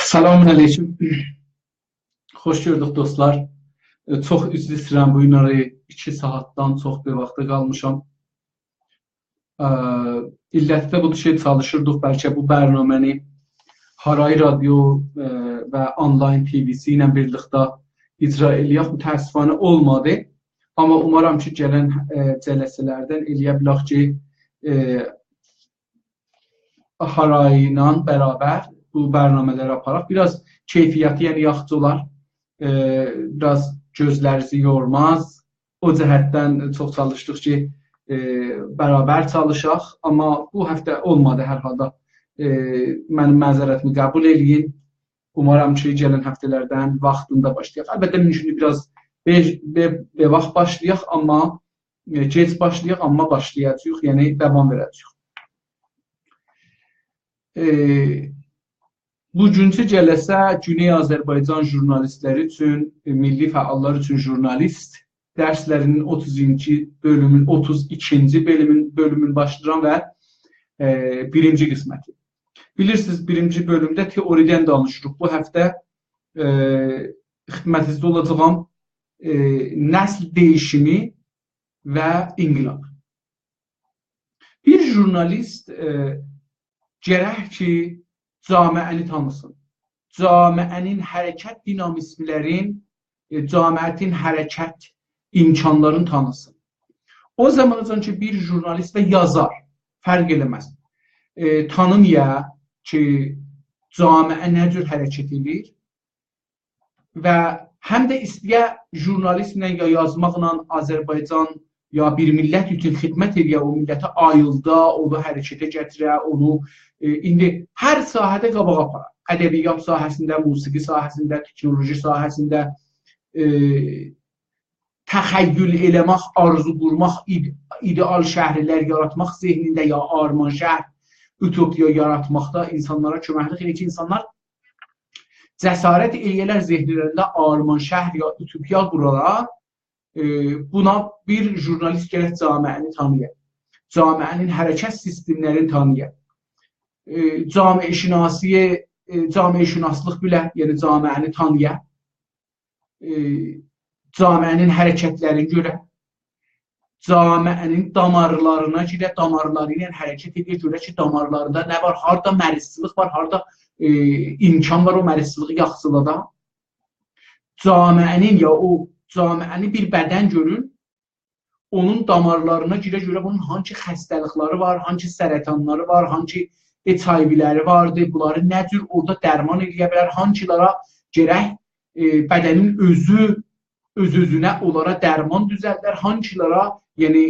Selamun aleyküm. Xoş gördük dostlar. Çox üzr istəyirəm, bu gün 2 saatdan çox bir vaxta qalmışam. İllətdə budur ki, çalışırdıq bəlkə bu bərnaməni Haray Radio və online TV'si ilə birlikdə icra eləyək. Təəssüfənə olmadı. Amma umaram ki, gələn cələsələrdən eləyə bilək ki, Haray ilə bərabər bu bərnamələri aparaq. Biraz keyfiyyəti, yəni yaxşı olar. Biraz gözlərinizi yormaz. O cəhətdən çox çalışdıq ki, bərabər çalışaq. Amma bu həftə olmadı hər halda. Mənim məzərətimi qəbul eləyin. Umaram ki, gələn həftələrdən vaxtında başlayaq. Əlbəttə, mümkün biraz vaxt başlayaq, amma gec başlayaq, amma başlayacaq, yəni davam verəcək. Bugünkü cələsə Güney Azərbaycan jurnalistləri üçün, milli fəallar üçün jurnalist dərslərinin 32-ci bölümün başlayıram və birinci qisməti. Bilirsiniz, birinci bölümdə teoriden danışırıq. Bu həftə xidmətinizdə olacağım nəsl dəyişimi və inqilab. Bir jurnalist gərək ki, camiəni tanısın. Camiənin hərəkət dinamizmlərin, camiətin hərəkət imkanlarını tanısın. O zaman ki, bir jurnalist və yazar fərq eləməz. Tanımaya ki, camiə nə cür hərəkət edir və həm də istəyə jurnalistlə ya yazmaqla Azərbaycan ya bir millət üçün xidmət edə, o millətə ayılda, onu hərəkətə gətirə, onu indi hər sahədə qabağa aparaq. Ədəbiyyat sahəsində, musiqi sahəsində, teknoloji sahəsində təxəyyül eləmək, arzu qurmaq, ideal şəhərlər yaratmaq zehnində ya arman şəhər, utopiya yaratmaqda insanlara köməklik edir ki, insanlar cəsarət eləyələr zehnlərində arman şəhər ya utopiya quraraq, buna bir jurnalist gərək camiəni tanıyır. Camiənin hərəkət sistemlərini tanıyır. Camiə şünaslıq bilə, yəni camiəni tanıyır. camiənin hərəkətlərini görə, camiənin damarlarına girə, damarları ilə hərəkət edə görə ki, damarlarında nə var, harada mərizçilik var, harada imkan var o mərizçiliği yaxşılada. Camiənin ya o camiəni bir bədən görün, onun damarlarına girə görə bunun hangi xəstəlikləri var, hangi sərətanları var, hangi HIV-ləri vardır, bunları nə cür orada dərman edə bilər, hangilara gərək bədənin öz-özünə onlara dərman düzəldər, hangilara yəni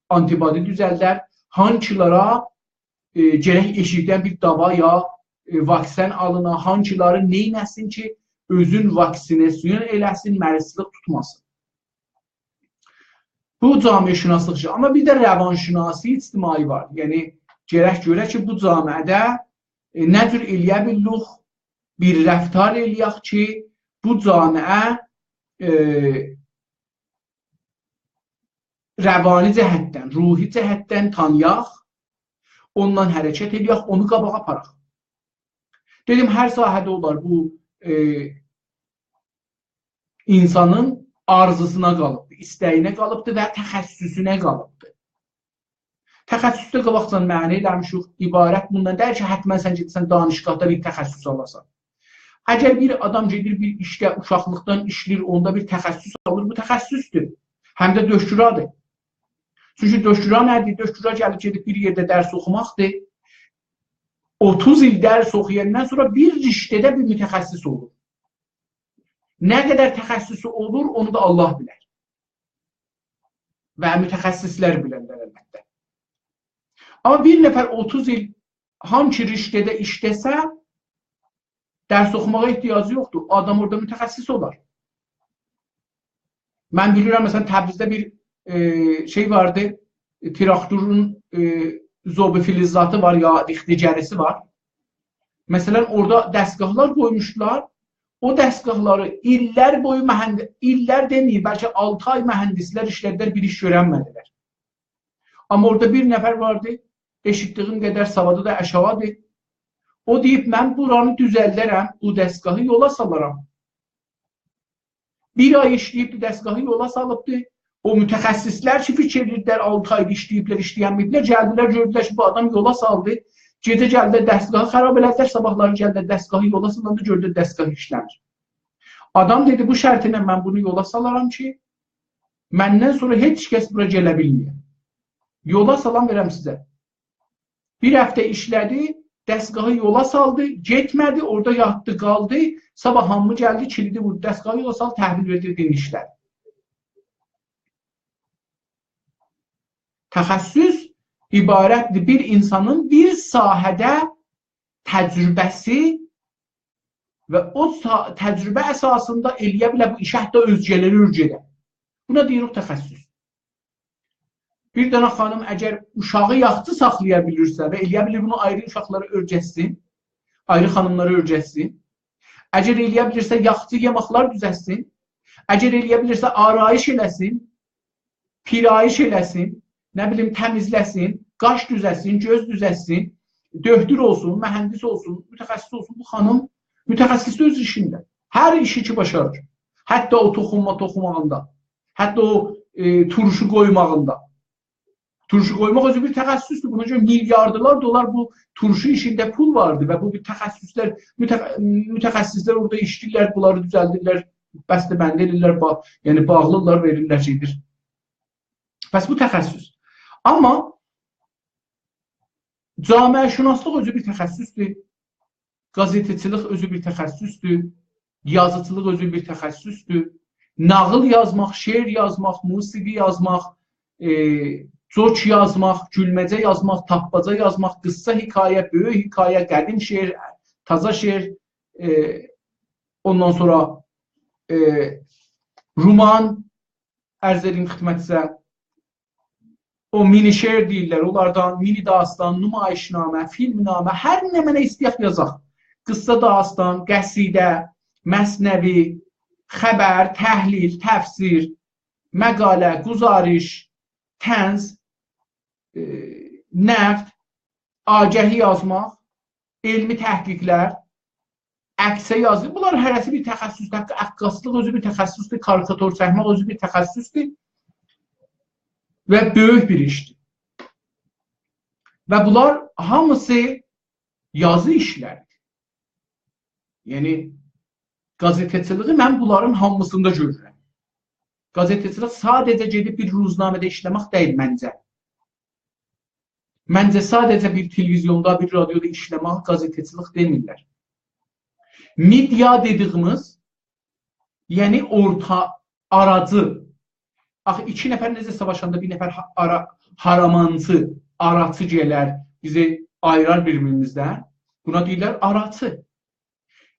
antibodi düzəldər, hangilara gərək eşikdən bir dava ya vaksin alına, hangiları neynəsin ki, özün vaksinasyon eləsin, mərizçilik tutmasın. Bu camiəşünaslıq. Amma bir də rəvanşünasi ictimai var. Yəni, gərək görə ki, bu camiədə nə cür eləyə bilirik, bir rəftar eləyək ki, bu camiə rəvani cəhətdən, ruhi cəhətdən tanıyaq, ondan hərəkət eləyək, onu qabağa aparaq. Dedim, hər sahədə olar bu insanın arzusuna qalıbdır, istəyinə qalıbdır və təxəssüsünə qalıbdır. Təxəssüsdə qabaqcan mənə eləmişik, ibarət bundan deyir ki, hətmən sən gedirsən danışqahda bir təxəssüs alasan. Əgər bir adam gedir bir işdə, uşaqlıqdan işləyir, onda bir təxəssüs alır, bu təxəssüsdür. Həm də döşküradır. Çünki döşküra nədir? Döşküra gəlib gedib bir yerdə dərs oxumaqdır. 30 il dərs oxuyandan sonra bir riştədə bir mütəxəssis olur. Nə qədər təxəssüsü olur, onu da Allah bilər. Və mütəxəssislər bilərlər əlbəttə. Amma bir nəfər 30 il hangi riştədə işləsə, dərs oxumağa ehtiyacı yoxdur. Adam orada mütəxəssis olar. Mən bilirəm, məsələn, Təbrizdə bir şey vardı, traktorun zobu filizatı var, ya ixticərisi var. Məsələn, orada dəstgahlar qoymuşlar. O dəstgahları illər boyu illər deməyib, bəlkə 6 ay mühəndislər işlədilər, bir iş görənmədilər. Amma orada bir nəfər vardı, eşitdiyim qədər savadı da əşavadır. O deyib, mən buranı düzəldərəm, bu dəstgahı yola salaram. Bir ay işləyib, dəstgahı yola salıbdır. O mütəxəssislər ki, fikirlirdilər, 6 ayda işləyiblər, işləyənməyiblər, gəldilər, gördülər ki, bu adam yola saldı. Gecə gəldi, dəstgahı xarab elədilər, sabahları gəldi, dəstgahı yola salanda gördü, dəstgahı işləmir. Adam dedi, bu şərtinə mən bunu yola salaram ki, məndən sonra heç kəs bura gələ bilməyəm. Yola salam verəm sizə. Bir həftə işlədi, dəstgahı yola saldı, getmədi, orada yatdı, qaldı, sabah hamı gəldi, kilidi vurdu, dəstgahı yola saldı, təhvil verdi, din işlədi. Təxəssüs ibarətdir bir insanın bir sahədə təcrübəsi və o təcrübə əsasında eləyə bilər bu işə hətta özgələri ürcədə. Buna deyirik təxəssüs. Bir dənə xanım əgər uşağı yaxçı saxlaya bilirsə və eləyə bilir bunu ayrı uşaqlara öyrətsin, ayrı xanımlara öyrətsin, əgər eləyə bilirsə yaxçı yemaqlar düzəlsin, əgər eləyə bilirsə arayış eləsin, pirayiş eləsin, nə bilim, təmizləsin, qaş düzəlsin, göz düzəlsin, döhdür olsun, mühəndis olsun, mütəxəssis olsun, bu xanım mütəxəssis öz işində. Hər işi ki başarır. Hətta o toxumağında, hətta o turşu qoymağında. Turşu qoymaq özü bir təxəssüsdür. Buna görə milyarderlar dolar bu turşu işində pul vardı və bu bir təxəssüslər, mütəxəssislər orada işləyirlər, bunları düzəldirlər, bəstəbəndə edirlər, yəni bağlılar, verirlər şeydir. Bəs bu təxəssüs. Amma camiəşünaslıq özü bir təxəssüsdür, qazetçilik özü bir təxəssüsdür, yazıçılıq özü bir təxəssüsdür, nağıl yazmaq, şeir yazmaq, musiqi yazmaq, coç yazmaq, gülməcə yazmaq, tapbaca yazmaq, qıssa hekayə, böyük hekayə, qədim şeir, taza şeir, ondan sonra roman, ərz edeyim xidmətinizə, o mini şeir deyirlər, onlardan mini dastan, nümayişnamə, filmnamə, hər nə mənə istəyək yazaq. Qıssa dastan, qəsidə, məsnəvi, xəbər, təhlil, təfsir, məqalə, quzariş, tənz, nəqd, agəhi yazmaq, elmi təhqiqlər, Əqsə yazır. Bunlar hərəsi bir təxəssüsdür. Əqqaslıq özü bir təxəssüsdür. Karikatur çəkmək özü bir təxəssüsdür. Və böyük bir işdir. Və bunlar hamısı yazı işləridir. Yəni, qazetəçiliği mən bunların hamısında görürəm. Qazetəçilik sadəcə gedib bir ruznamədə işləmək deyil məncə. Məncə sadəcə bir televizyonda, bir radioda işləmək qazetəçilik demirlər. Media dediyimiz, yəni orta, aracı. Axı, iki nəfər necə savaşanda bir nəfər haramancı, araçı gələr, bizi ayırar birbirimizdən. Buna deyirlər araçı.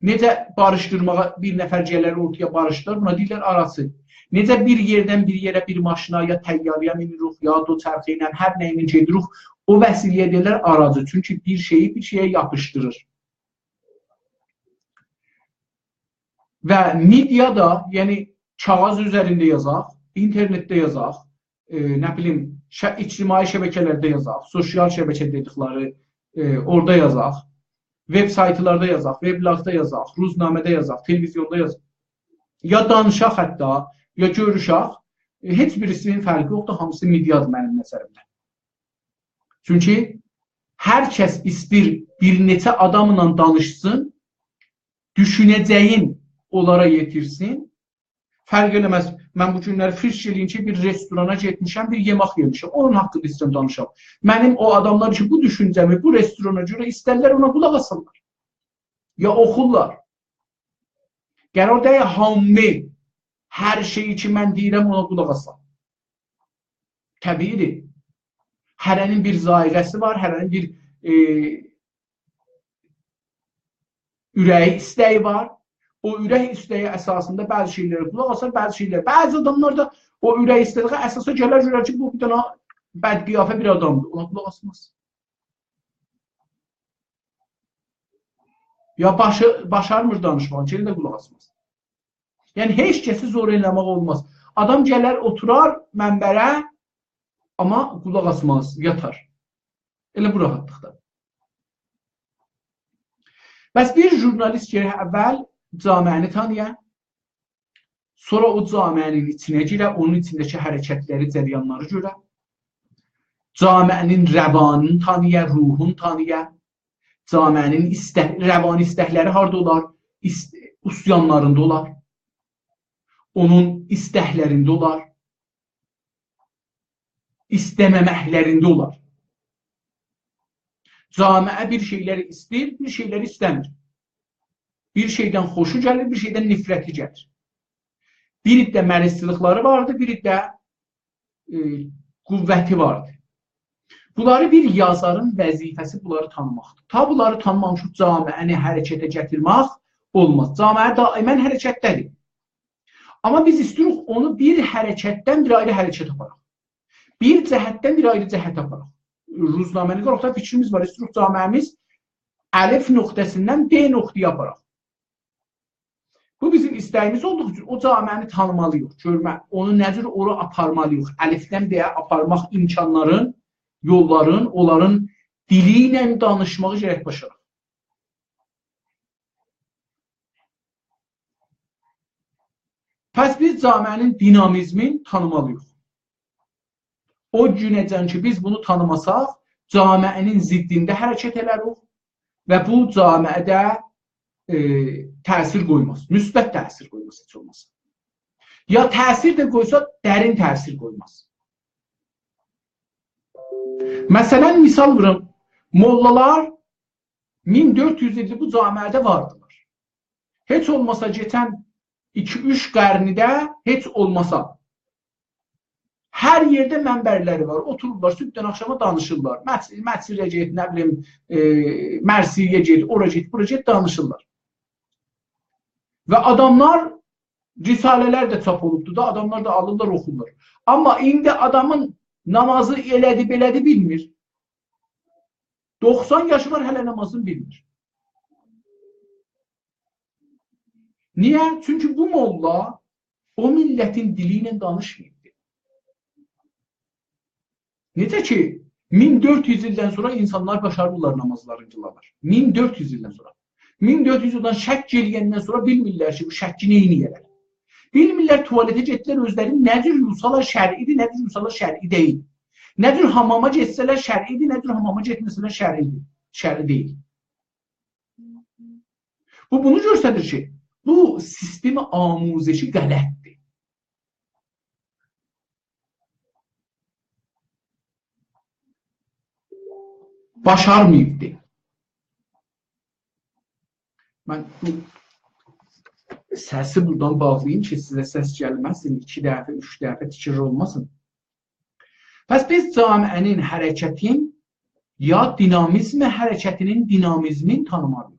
Necə barışdırmağa bir nəfər gələr ortaya barışdırır, buna deyirlər araçı. Necə bir yerdən bir yerə, bir maşına, ya təyyarıya miniruq, ya doçarxı ilə hər nəyini gediruq, o vəsiləyə deyirlər aracı. Çünki bir şeyi bir şeyə yapışdırır. Və media da, yəni kağız üzərində yazaq, internetdə yazaq, nə bilim, ictimai şəbəkələrdə yazaq, sosial şəbəkə dedikləri orada yazaq, web saytlarda yazaq, weblogda yazaq, ruznamədə yazaq, televizyonda yazaq, ya danışaq hətta, ya görüşək, heç birisinin fərqi yoxdur, hamısı mediadır mənim nəzərimdə. Çünki hər kəs istəyir bir neçə adamla danışsın, düşünəcəyin onlara yetirsin, fərq eləməz. Mən bu günləri firş eləyin ki, bir restorana getmişəm, bir yemək yemişəm, onun haqqında istəyirəm danışam. Mənim o adamlar ki, bu düşüncəmi, bu restorana görə istərlər, ona qulaq asırlar. Ya oxurlar. Gəl orada hamı, hər şeyi ki, mən deyirəm, ona qulaq asam. Təbiidir. Hərənin bir zaiqəsi var, hərənin bir ürəyi istəyi var. O ürək istəyi əsasında bəzi şeylərə qulaq asar, bəzi şeylər. Bəzi adamlar da o ürək istədiyi əsasa gələr ki, bu bir dənə bədqiyafə bir adamdır. Ona qulaq asmaz. Ya başarmır danışmaq, gəlin də qulaq asmaz. Yəni, heç kəsi zor eləmək olmaz. Adam gələr, oturar mənbərə, amma qulaq asmaz, yatar. Elə bu rahatlıqda. Bəs bir jurnalist gərək əvvəl camiəni tanıya, sonra o camiənin içinə girə, onun içindəki hərəkətləri, cəryanları görə, camiənin rəvanını tanıya, ruhunu tanıya, camiənin rəvan istəkləri harada olar, üsyanlarında olar, onun istəklərində olar, istəməməklərində olar. Camiə bir şeyləri istəyir, bir şeyləri istəmir. Bir şeydən xoşu gəlir, bir şeydən nifrəti gəlir. Bir də mərisilikləri vardır, bir də qüvvəti vardır. Bunları bir yazarın vəzifəsi bunları tanımaqdır. Ta bunları tanımamış camiəni hərəkətə gətirmək olmaz. Camiə daimən hərəkətdədir. Amma biz istəyirik onu bir hərəkətdən bir ayrı hərəkət aparaq. Bir cəhətdən bir ayrı cəhət aparaq. Ruznaməli qaraqda fikrimiz var. İstəyirik camiəmiz əlif nöqtəsindən B nöqtəyə aparaq. Bu bizim istəyimiz olduğu üçün o camiəni tanımalıyıq, görmək, onu necə ora aparmalıyıq. Əlifdən B-yə aparmaq imkanların, yolların, onların dili ilə danışmağı gərək başaraq. Pəs biz camiənin dinamizmini tanımalıyıq. O günəcən ki, biz bunu tanımasaq, camiənin ziddində hərəkət edərik və bu camiədə təsir qoymaz, müsbət təsir qoymaz heç olmasa. Ya təsir də qoysa, dərin təsir qoymaz. Məsələn, misal vurum, mollalar 1400 ildir bu camiədə vardılar. Heç olmasa geçən 2-3 qarnidə heç olmasa hər yerdə mənbərləri var, otururlar, sübdən axşama danışırlar. Məsirə get, nə bilim, Mərsiyə get, ora get, bura get, danışırlar. Və adamlar, risalələr də çap olubdur da, adamlar da alırlar, oxurlar. Amma indi adamın namazı elədi, belədi bilmir. 90 yaşı var, hələ namazını bilmir. Niyə? Çünki bu molla o millətin dili ilə danışmayıb. Necə ki, 1400 ildən sonra insanlar başarırlar namazlarını qılarlar. 1400 ildən sonra. 1400-dan şəkk eləyəndən sonra bilmirlər ki, bu şəkki neyini yerər. Bilmirlər tualetə getdilər özləri nədir yusalar şər'idir, nədir yusalar şər'i deyil. Nədir hamama getsələr şər'idir, nədir hamama getməsələr şər'idir, şər'i deyil. Bu bunu göstərir ki, bu sistemi amuzişi qələtdir. Başarmayıbdır. Mən bu səsi buradan bağlayayım ki, sizə səs gəlməsin, 2 dəfə, 3 dəfə tikir olmasın. Pəs biz camiənin hərəkətin ya dinamizmi hərəkətinin dinamizmini tanımalıyıq.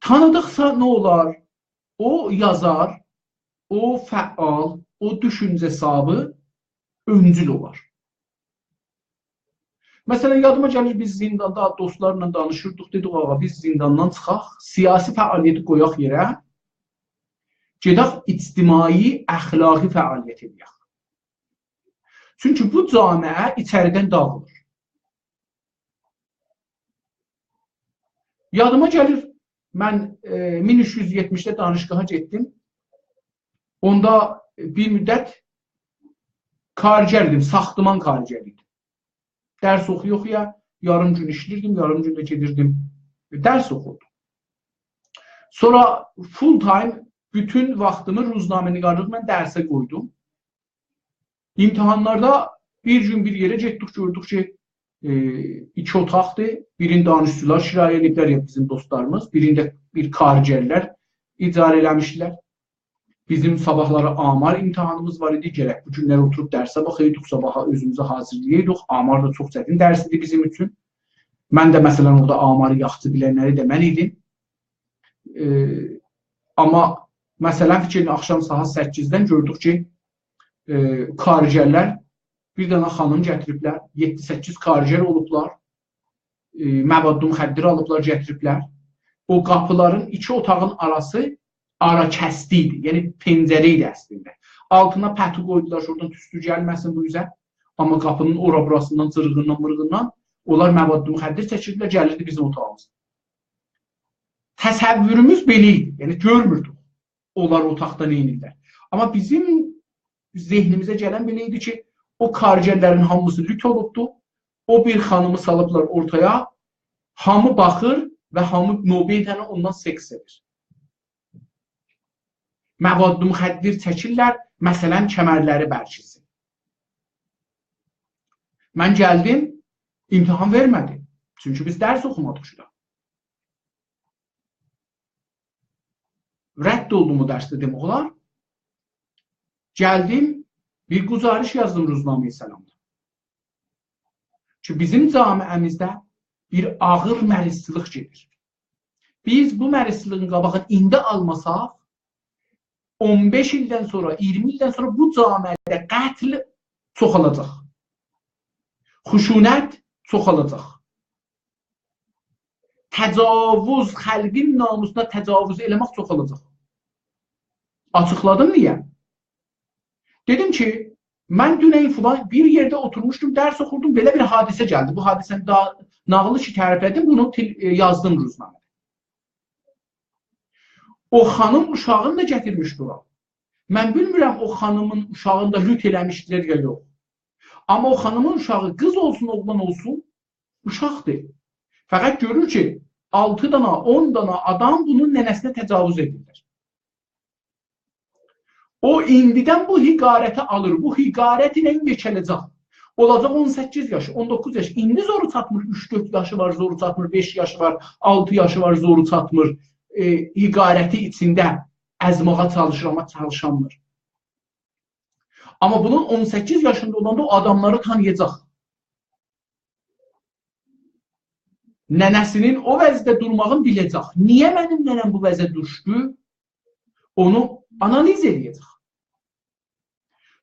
Tanıdıqsa nə olar? O yazar, o fəal, o düşüncə sahibi öncül olar. Məsələn, yadıma gəlir, biz zindanda dostlarla danışırdıq, dedik, ağa, biz zindandan çıxaq, siyasi fəaliyyəti qoyaq yerə, gedək ictimai, əxlaqi fəaliyyət edək. Çünki bu camiə içəridən dağılır. Yadıma gəlir, mən 1370-də danışqaha getdim. Onda bir müddət karicərdim, saxtıman karicəriydim. Dərs oxuya-oxuya yarım gün işlirdim, yarım gün də gedirdim, dərs oxurdum. Sonra full time bütün vaxtımı ruznamenigarlıq mən dərsə qoydum. İmtihanlarda bir gün bir yerə getdik, gördük ki, 2 otaqdır. Birini danışçılar şirayə ediblər, ya bizim dostlarımız. Birində bir karicərlər icarə eləmişdilər. Bizim sabahları amar imtihanımız var idi. Gərək bu günlər oturub dərsə baxıyorduk, sabaha özümüzü hazırlayıyorduk. Amar da çox çətin dərs idi bizim üçün. Mən də məsələn orada amarı yaxşı bilənləri də mən idim. Amma məsələn fikrini axşam saat 8-dən gördük ki, karicərlər bir dənə xanım gətiriblər, 7-8 karicər olublar, məvadlı müxəddir alıblar, gətiriblər. O qapıların 2 otağın arası ara kəsti idi, yəni pəncərə idi əslində. Altına pətu qoydular, oradan tüstü gəlməsin bu üzə. Amma qapının ora-burasından, cırığından, mırığından onlar məvadlı müxəddir çəkirdilər, gəlirdi bizim otağımız. Təsəvvürümüz belə idi, yəni görmürdük onlar otaqda neynirlər. Amma bizim zehnimizə gələn belə idi ki, o karicərlərin hamısı lüt olubdu, o bir xanımı salıblar ortaya, hamı baxır və hamı növbəyətən ondan seks edir. Məvadlı müxəddir çəkirlər, məsələn, kəmərləri bərkisin. Mən gəldim, imtihan vermədim. Çünki biz dərs oxumadıq şurada. Rədd oldumu dərsdə demək olar. Gəldim, bir güzariş yazdım Ruznamə-i Səlamda. Çünki bizim camiəmizdə bir ağır mərisçilik gedir. Biz bu mərisçiliğin qabağını indi almasaq, 15 ildən sonra, 20 ildən sonra bu camiədə qətl çoxalacaq. Xuşunət çoxalacaq. Təcavüz, xalqin namusuna təcavüz eləmək çoxalacaq. Açıqladım niyə? Dedim ki, mən dünən filan bir yerdə oturmuşdum, dərs oxurdum, belə bir hadisə gəldi. Bu hadisəni daha nağılı ki, təriflədim, bunu yazdım Ruznamə. O xanım uşağını da gətirmişdir ora. Mən bilmirəm o xanımın uşağını da lüt eləmişdilər ya yox. Amma o xanımın uşağı qız olsun, oğlan olsun, uşaqdır. Fəqət görür ki, 6 dana, 10 dana adam bunun nənəsinə təcavüz edirlər. O indidən bu hiqarəti alır, bu hiqarət ilə geçələcək. Olacaq 18 yaşı, 19 yaşı, indi zoru çatmır, 3-4 yaşı var, zoru çatmır, 5 yaşı var, 6 yaşı var, zoru çatmır. Hiqarəti içində əzmağa çalışır, amma çalışanmır. Amma bunun 18 yaşında olanda o adamları tanıyacaq. Nənəsinin o vəzdə durmağını biləcək. Niyə mənim nənəm bu vəzə düşdü? Onu analiz edəcək.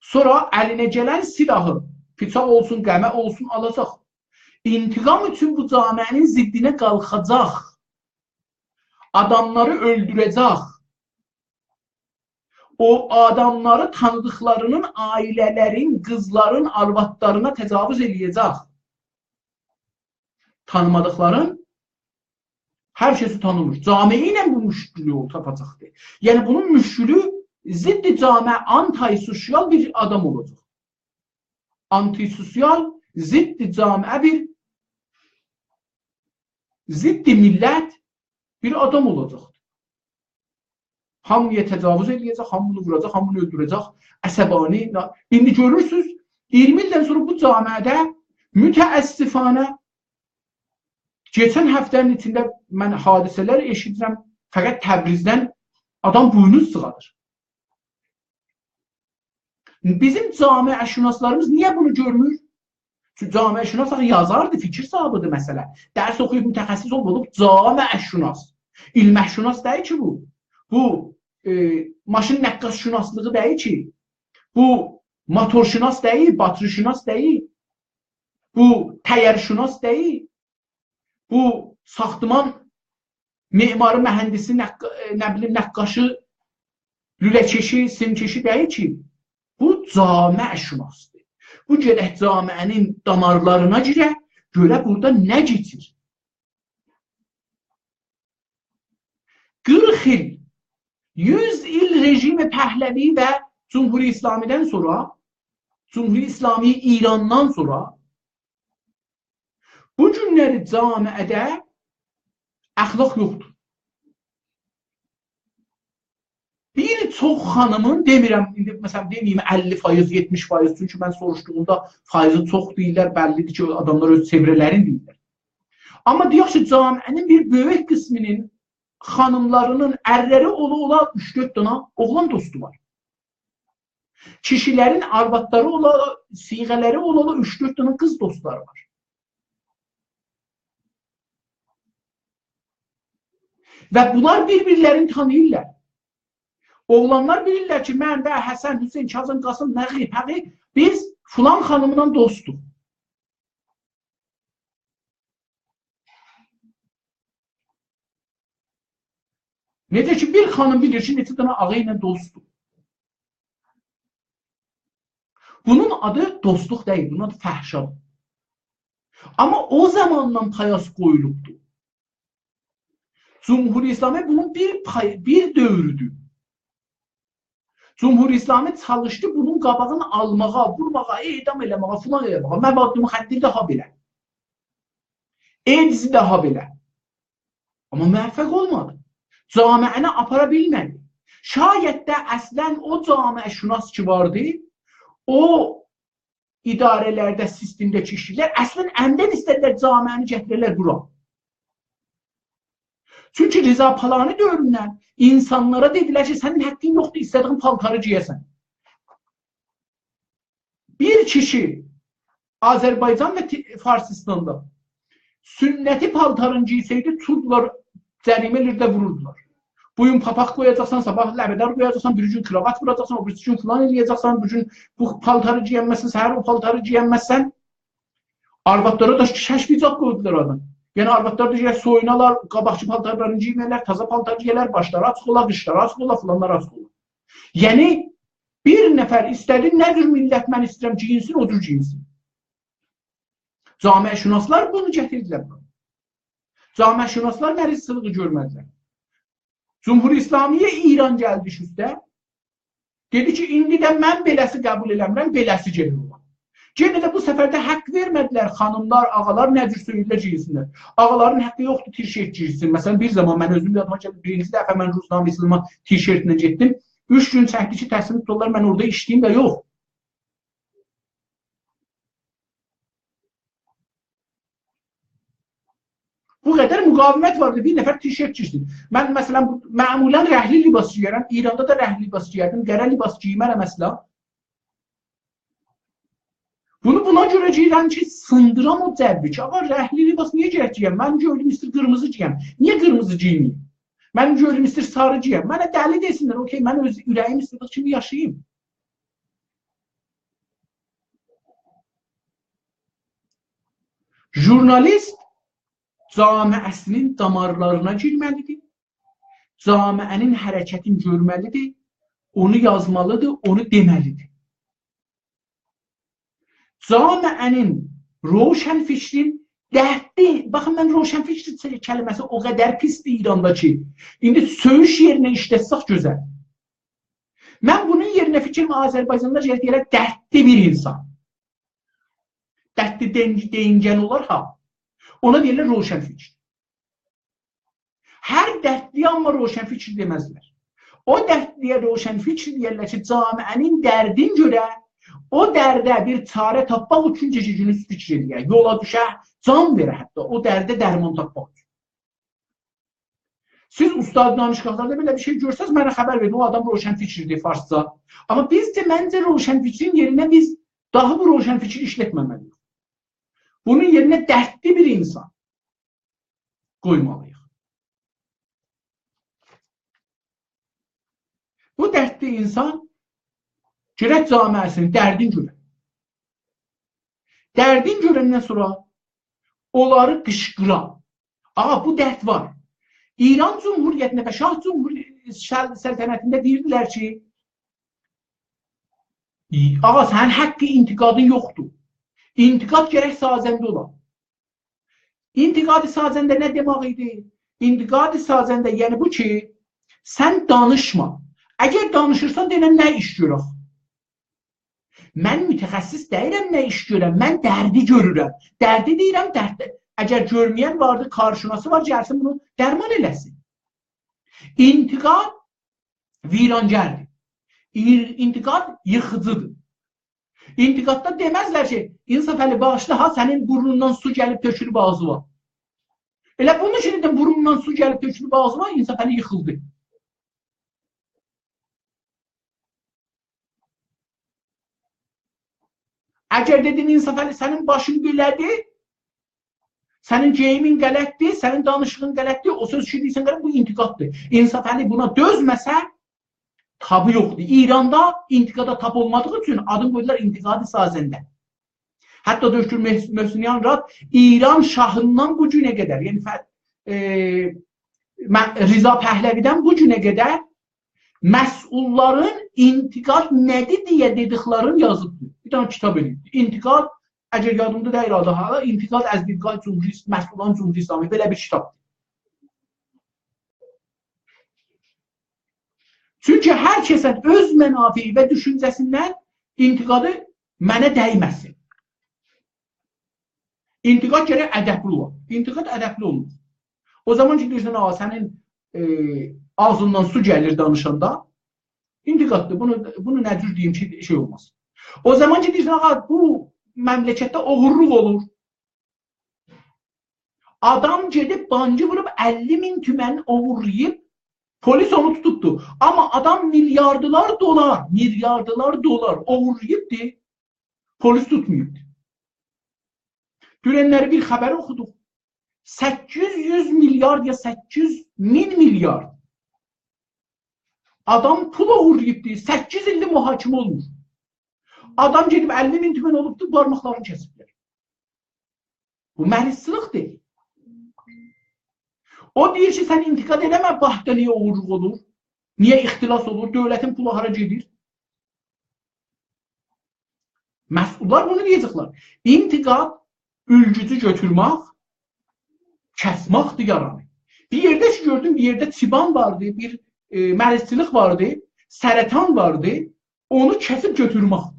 Sonra əlinə gələn silahı, bıçaq olsun, qəmə olsun, alacaq. İntiqam üçün bu camiənin ziddinə qalxacaq. Adamları öldürəcək. O adamları tanıdıqlarının, ailələrin, qızların, arvadlarına təcavüz eləyəcək. tanımadıkların hər şeysi tanımır. Camiə ilə bu müşkülü yol tapacaqdır. Yəni bunun müşkülü ziddi camiə, antisosial bir adam olacaq. Antisosial, ziddi camiə bir ziddi millət bir adam olacaqdır. Hamıya təcavüz edəcək, hamını vuracaq, hamını öldürəcək, əsəbani. İndi görürsünüz, 20 ildən sonra bu camiədə mütəəssifanə geçən həftənin içində mən hadisələr eşidirəm, fəqət Təbrizdən adam buynuz sığadır. Bizim camiəşünaslarımız niyə bunu görmür? Çünki camiəşünas yazardı, fikir sahibidir məsələ. Dərs oxuyub mütəxəssis olub, camiəşünas. İlməhşünas deyil ki bu. Bu maşın nəqqaşşünaslığı deyil ki. Bu motorşünas deyil, batırşünas deyil. Bu təyyarşünas deyil. Bu saxtıman memarı, mühəndisi, nə bilim, nəqqaşı, lüləkeşi, simkeşi deyil ki. Bu camiəşünasdır. Bu gərək camiənin damarlarına girə, görə burada nə geçir? 40 il, 100 il rejimi Pəhləvi və Cumhuri İslamidən sonra, Cumhuri İslami İrandan sonra bu günləri camiədə əxlaq yoxdur. Bir çox xanımın, demirəm, indi məsələn deməyim 50%, 70%, çünki mən soruşduğumda faizi çox deyirlər, bəllidir ki, adamlar öz çevrələrini deyirlər. Amma deyək ki, camiənin bir böyük qisminin xanımlarının ərləri ola 3-4 dana oğlan dostu var. Kişilərin arvadları ola, siğələri ola 3-4 dana qız dostları var. Və bunlar bir-birlərini tanıyırlar. Oğlanlar bilirlər ki, mən və Həsən, Hüseyin, Kazım, Qasım, Nəği, Pəği, biz filan xanımla dostuq. Necə ki, bir xanım bilir ki, neçə dana ağı ilə dostdur. Bunun adı dostluq deyil, bunun adı fəhşadır. Amma o zamandan payas qoyulubdur. Cumhuri İslami bunun bir dövrüdür. Cumhuri İslami çalışdı bunun qabağını almağa, vurmağa, edam eləməğa, filan eləməğa, məbad-ı müxəddir daha belə. Edizi daha belə. Amma müvəffəq olmadı. Camiəni apara bilmədi. Şayət də əslən o camiəşünas ki vardı, o idarələrdə, sistemdəki kişilər əslən əmdən istədilər camiəni gətirilər bura. Çünki Rıza Palani dövründən insanlara dedilər ki, sənin həqqin yoxdur, istədiğin paltarı giyəsən. Bir kişi Azərbaycan və Farsistanda sünnəti paltarını giysəydi, tutdular, cərimələrdə vururdular. Bugün papaq qoyacaqsan, sabah ləbədar qoyacaqsan, bir gün kravat vuracaqsan, o bir gün filan eləyəcəksən, bir gün bu paltarı giyənməzsən, səhər o paltarı giyənməzsən. Arvadlara da şəşbicaq qoydular adam. Yəni arvadlar da soyunalar, qabaqçı paltarlarını giyməklər, taza paltar giyərlər, başları açıq ola, qışları açıq ola, filanlar açıq ola. Yəni bir nəfər istədi, nədir millət mən istəyirəm giyinsin, odur giyinsin. Camiəşünaslar bunu gətirdilər. Camiəşünaslar mərhəmsizliyi görmədilər. Cumhuri İslamiyə İran gəldi üstə. Dedi ki, indi də mən beləsi qəbul eləmirəm, beləsi gelir ola. Yenə də bu səfərdə haqq vermədilər xanımlar, ağalar nə cür söyürlər giyinsinlər. Ağaların haqqı yoxdur, t-shirt giyinsin. Məsələn, bir zaman mən özüm yadıma gəldim, birinci dəfə mən Ruslan İslam'a t-shirtlə getdim. 3 gün çəkdi ki, təslim tutdular, mən orada işləyim də yox. Bu qədər müqavimət vardı, bir nəfər t-shirt giysin. Mən məsələn, məmulən rəhli libas giyərəm, İranda da rəhli libas giyərdim, qərə libas giymərəm əsla. Bunu buna görə giyirəm ki, sındıram o cəbbi ki, ağa rəhli libas niyə gərək giyəm? Mən gördüm istir qırmızı giyəm. Niyə qırmızı giyməyim? Mən gördüm istir sarı giyəm. Mənə dəli desinlər, okey, mən öz ürəyim istədik kimi yaşayayım. Jurnalist camiəsinin damarlarına girməlidir. Camiənin hərəkətini görməlidir. Onu yazmalıdır, onu deməlidir. Camiənin roşən fikrin Dərdli, baxın mən roşənfikir kəlməsi o qədər pisdir İranda ki, indi söyüş yerinə işlətsək gözəl. Mən bunun yerinə fikrim Azərbaycanda deyirəm, dərdli bir insan. Dərdli deyingən olar ha. Ona deyirlər roşənfikir. Hər dərdli amma roşənfikir deməzlər. O dərdliyə roşənfikir deyirlər ki, camiənin dərdin görə o dərdə bir çarə tapmaq üçün gecə-gündüz fikir edir. Yola düşə, can verə hətta. O dərdə dərman tapmaq üçün. Siz ustad danışıqlarda belə bir şey görsəz, mənə xəbər verin. O adam roşənfikirdir farsca. Amma bizcə, məncə roşənfikirin yerinə biz daha bu roşənfikir işlətməməliyik. Bunun yerinə dərdli bir insan qoymalıyıq. Bu dərdli insan Cürət camiəsinin dərdin görən. Dərdin görəndən sonra onları qışqıran. Ağa, bu dərd var. İran Cumhuriyyətində və Şah Səltənətində deyirdilər ki, ağa, sənin haqqı intiqadın yoxdur. İntiqad gərək sazəndə olar. İntiqad-ı sazəndə nə demək idi? İntiqad-ı sazəndə, yəni bu ki, sən danışma. Əgər danışırsan, denən nə iş görək? Mən mütəxəssis deyirəm, nə iş görəm? Mən dərdi görürəm. Dərdi deyirəm, dərdi. Əgər görməyən vardı, qarşınası var, gəlsin bunu dərman eləsin. İntiqad virangərdir. İntiqad yıxıcıdır. İntiqadda deməzlər ki, İnsaf Əli bağışla, ha, sənin burnundan su gəlib tökülüb ağzı var. Elə bunun için de burnundan su gəlib tökülüb ağzı var, İnsaf Əli yıxıldı. Əgər dedin İnsaf Əli sənin başın belədir, sənin geyimin qələtdir, sənin danışığın qələtdir, o söz ki deyirsən qələt, bu intiqaddır. İnsaf Əli buna dözməsə tabı yoxdur. İranda intiqada tab olmadığı üçün adını qoydular intiqadi sazəndə. Hətta Döktür Möhsünyan Rad İran şahından bu günə qədər, yəni Riza Pəhləvidən bu günə qədər məsulların intiqad nədir deyə dediklərini yazıbdır. Bir tane kitab edildi. İntiqad, əgər yadımda deyil adı hala, İntiqad əz-Bilqay Məsulların Cumhuri İslami, belə bir kitabdır. Çünki hər kəsən öz mənafiyi və düşüncəsindən intiqadı mənə dəyməsin. İntiqad gərək ədəbli olur. İntiqad ədəbli olmur. O zaman ki, deyirsən, sənin ağzından su gəlir danışanda, intiqaddır. Bunu nə cür deyim ki, şey olmaz. O zaman ki, deyirsən, bu məmləkətdə oğurluq olur. Adam gedib, bancı vurub 50.000 tüməni oğurlayıb, polis onu tutubdu. Amma adam milyardılar dolar oğurlayıbdı, polis tutmayıbdı. Dünənləri bir xəbər oxuduq. 800 milyar ya 800 min milyar adam pul uğurlayıbdı. 8 ildə mühakimə olmuş. Adam gedib 50.000 tümən olubdu, barmaqlarını kəsiblər. Bu məhrisçılıqdır. O deyir ki, sən intiqad eləmə, baxda niyə uğurluq olur? Niyə ixtilas olur? Dövlətin pulu hara gedir? Məsullar bunu deyəcəklər. İntiqad ülgücü götürmək, kəsməkdir yaranı. Bir yerdə ki, gördüm, bir yerdə çiban vardı, bir mərizçilik vardı, sərətan vardı, onu kəsib götürməkdir.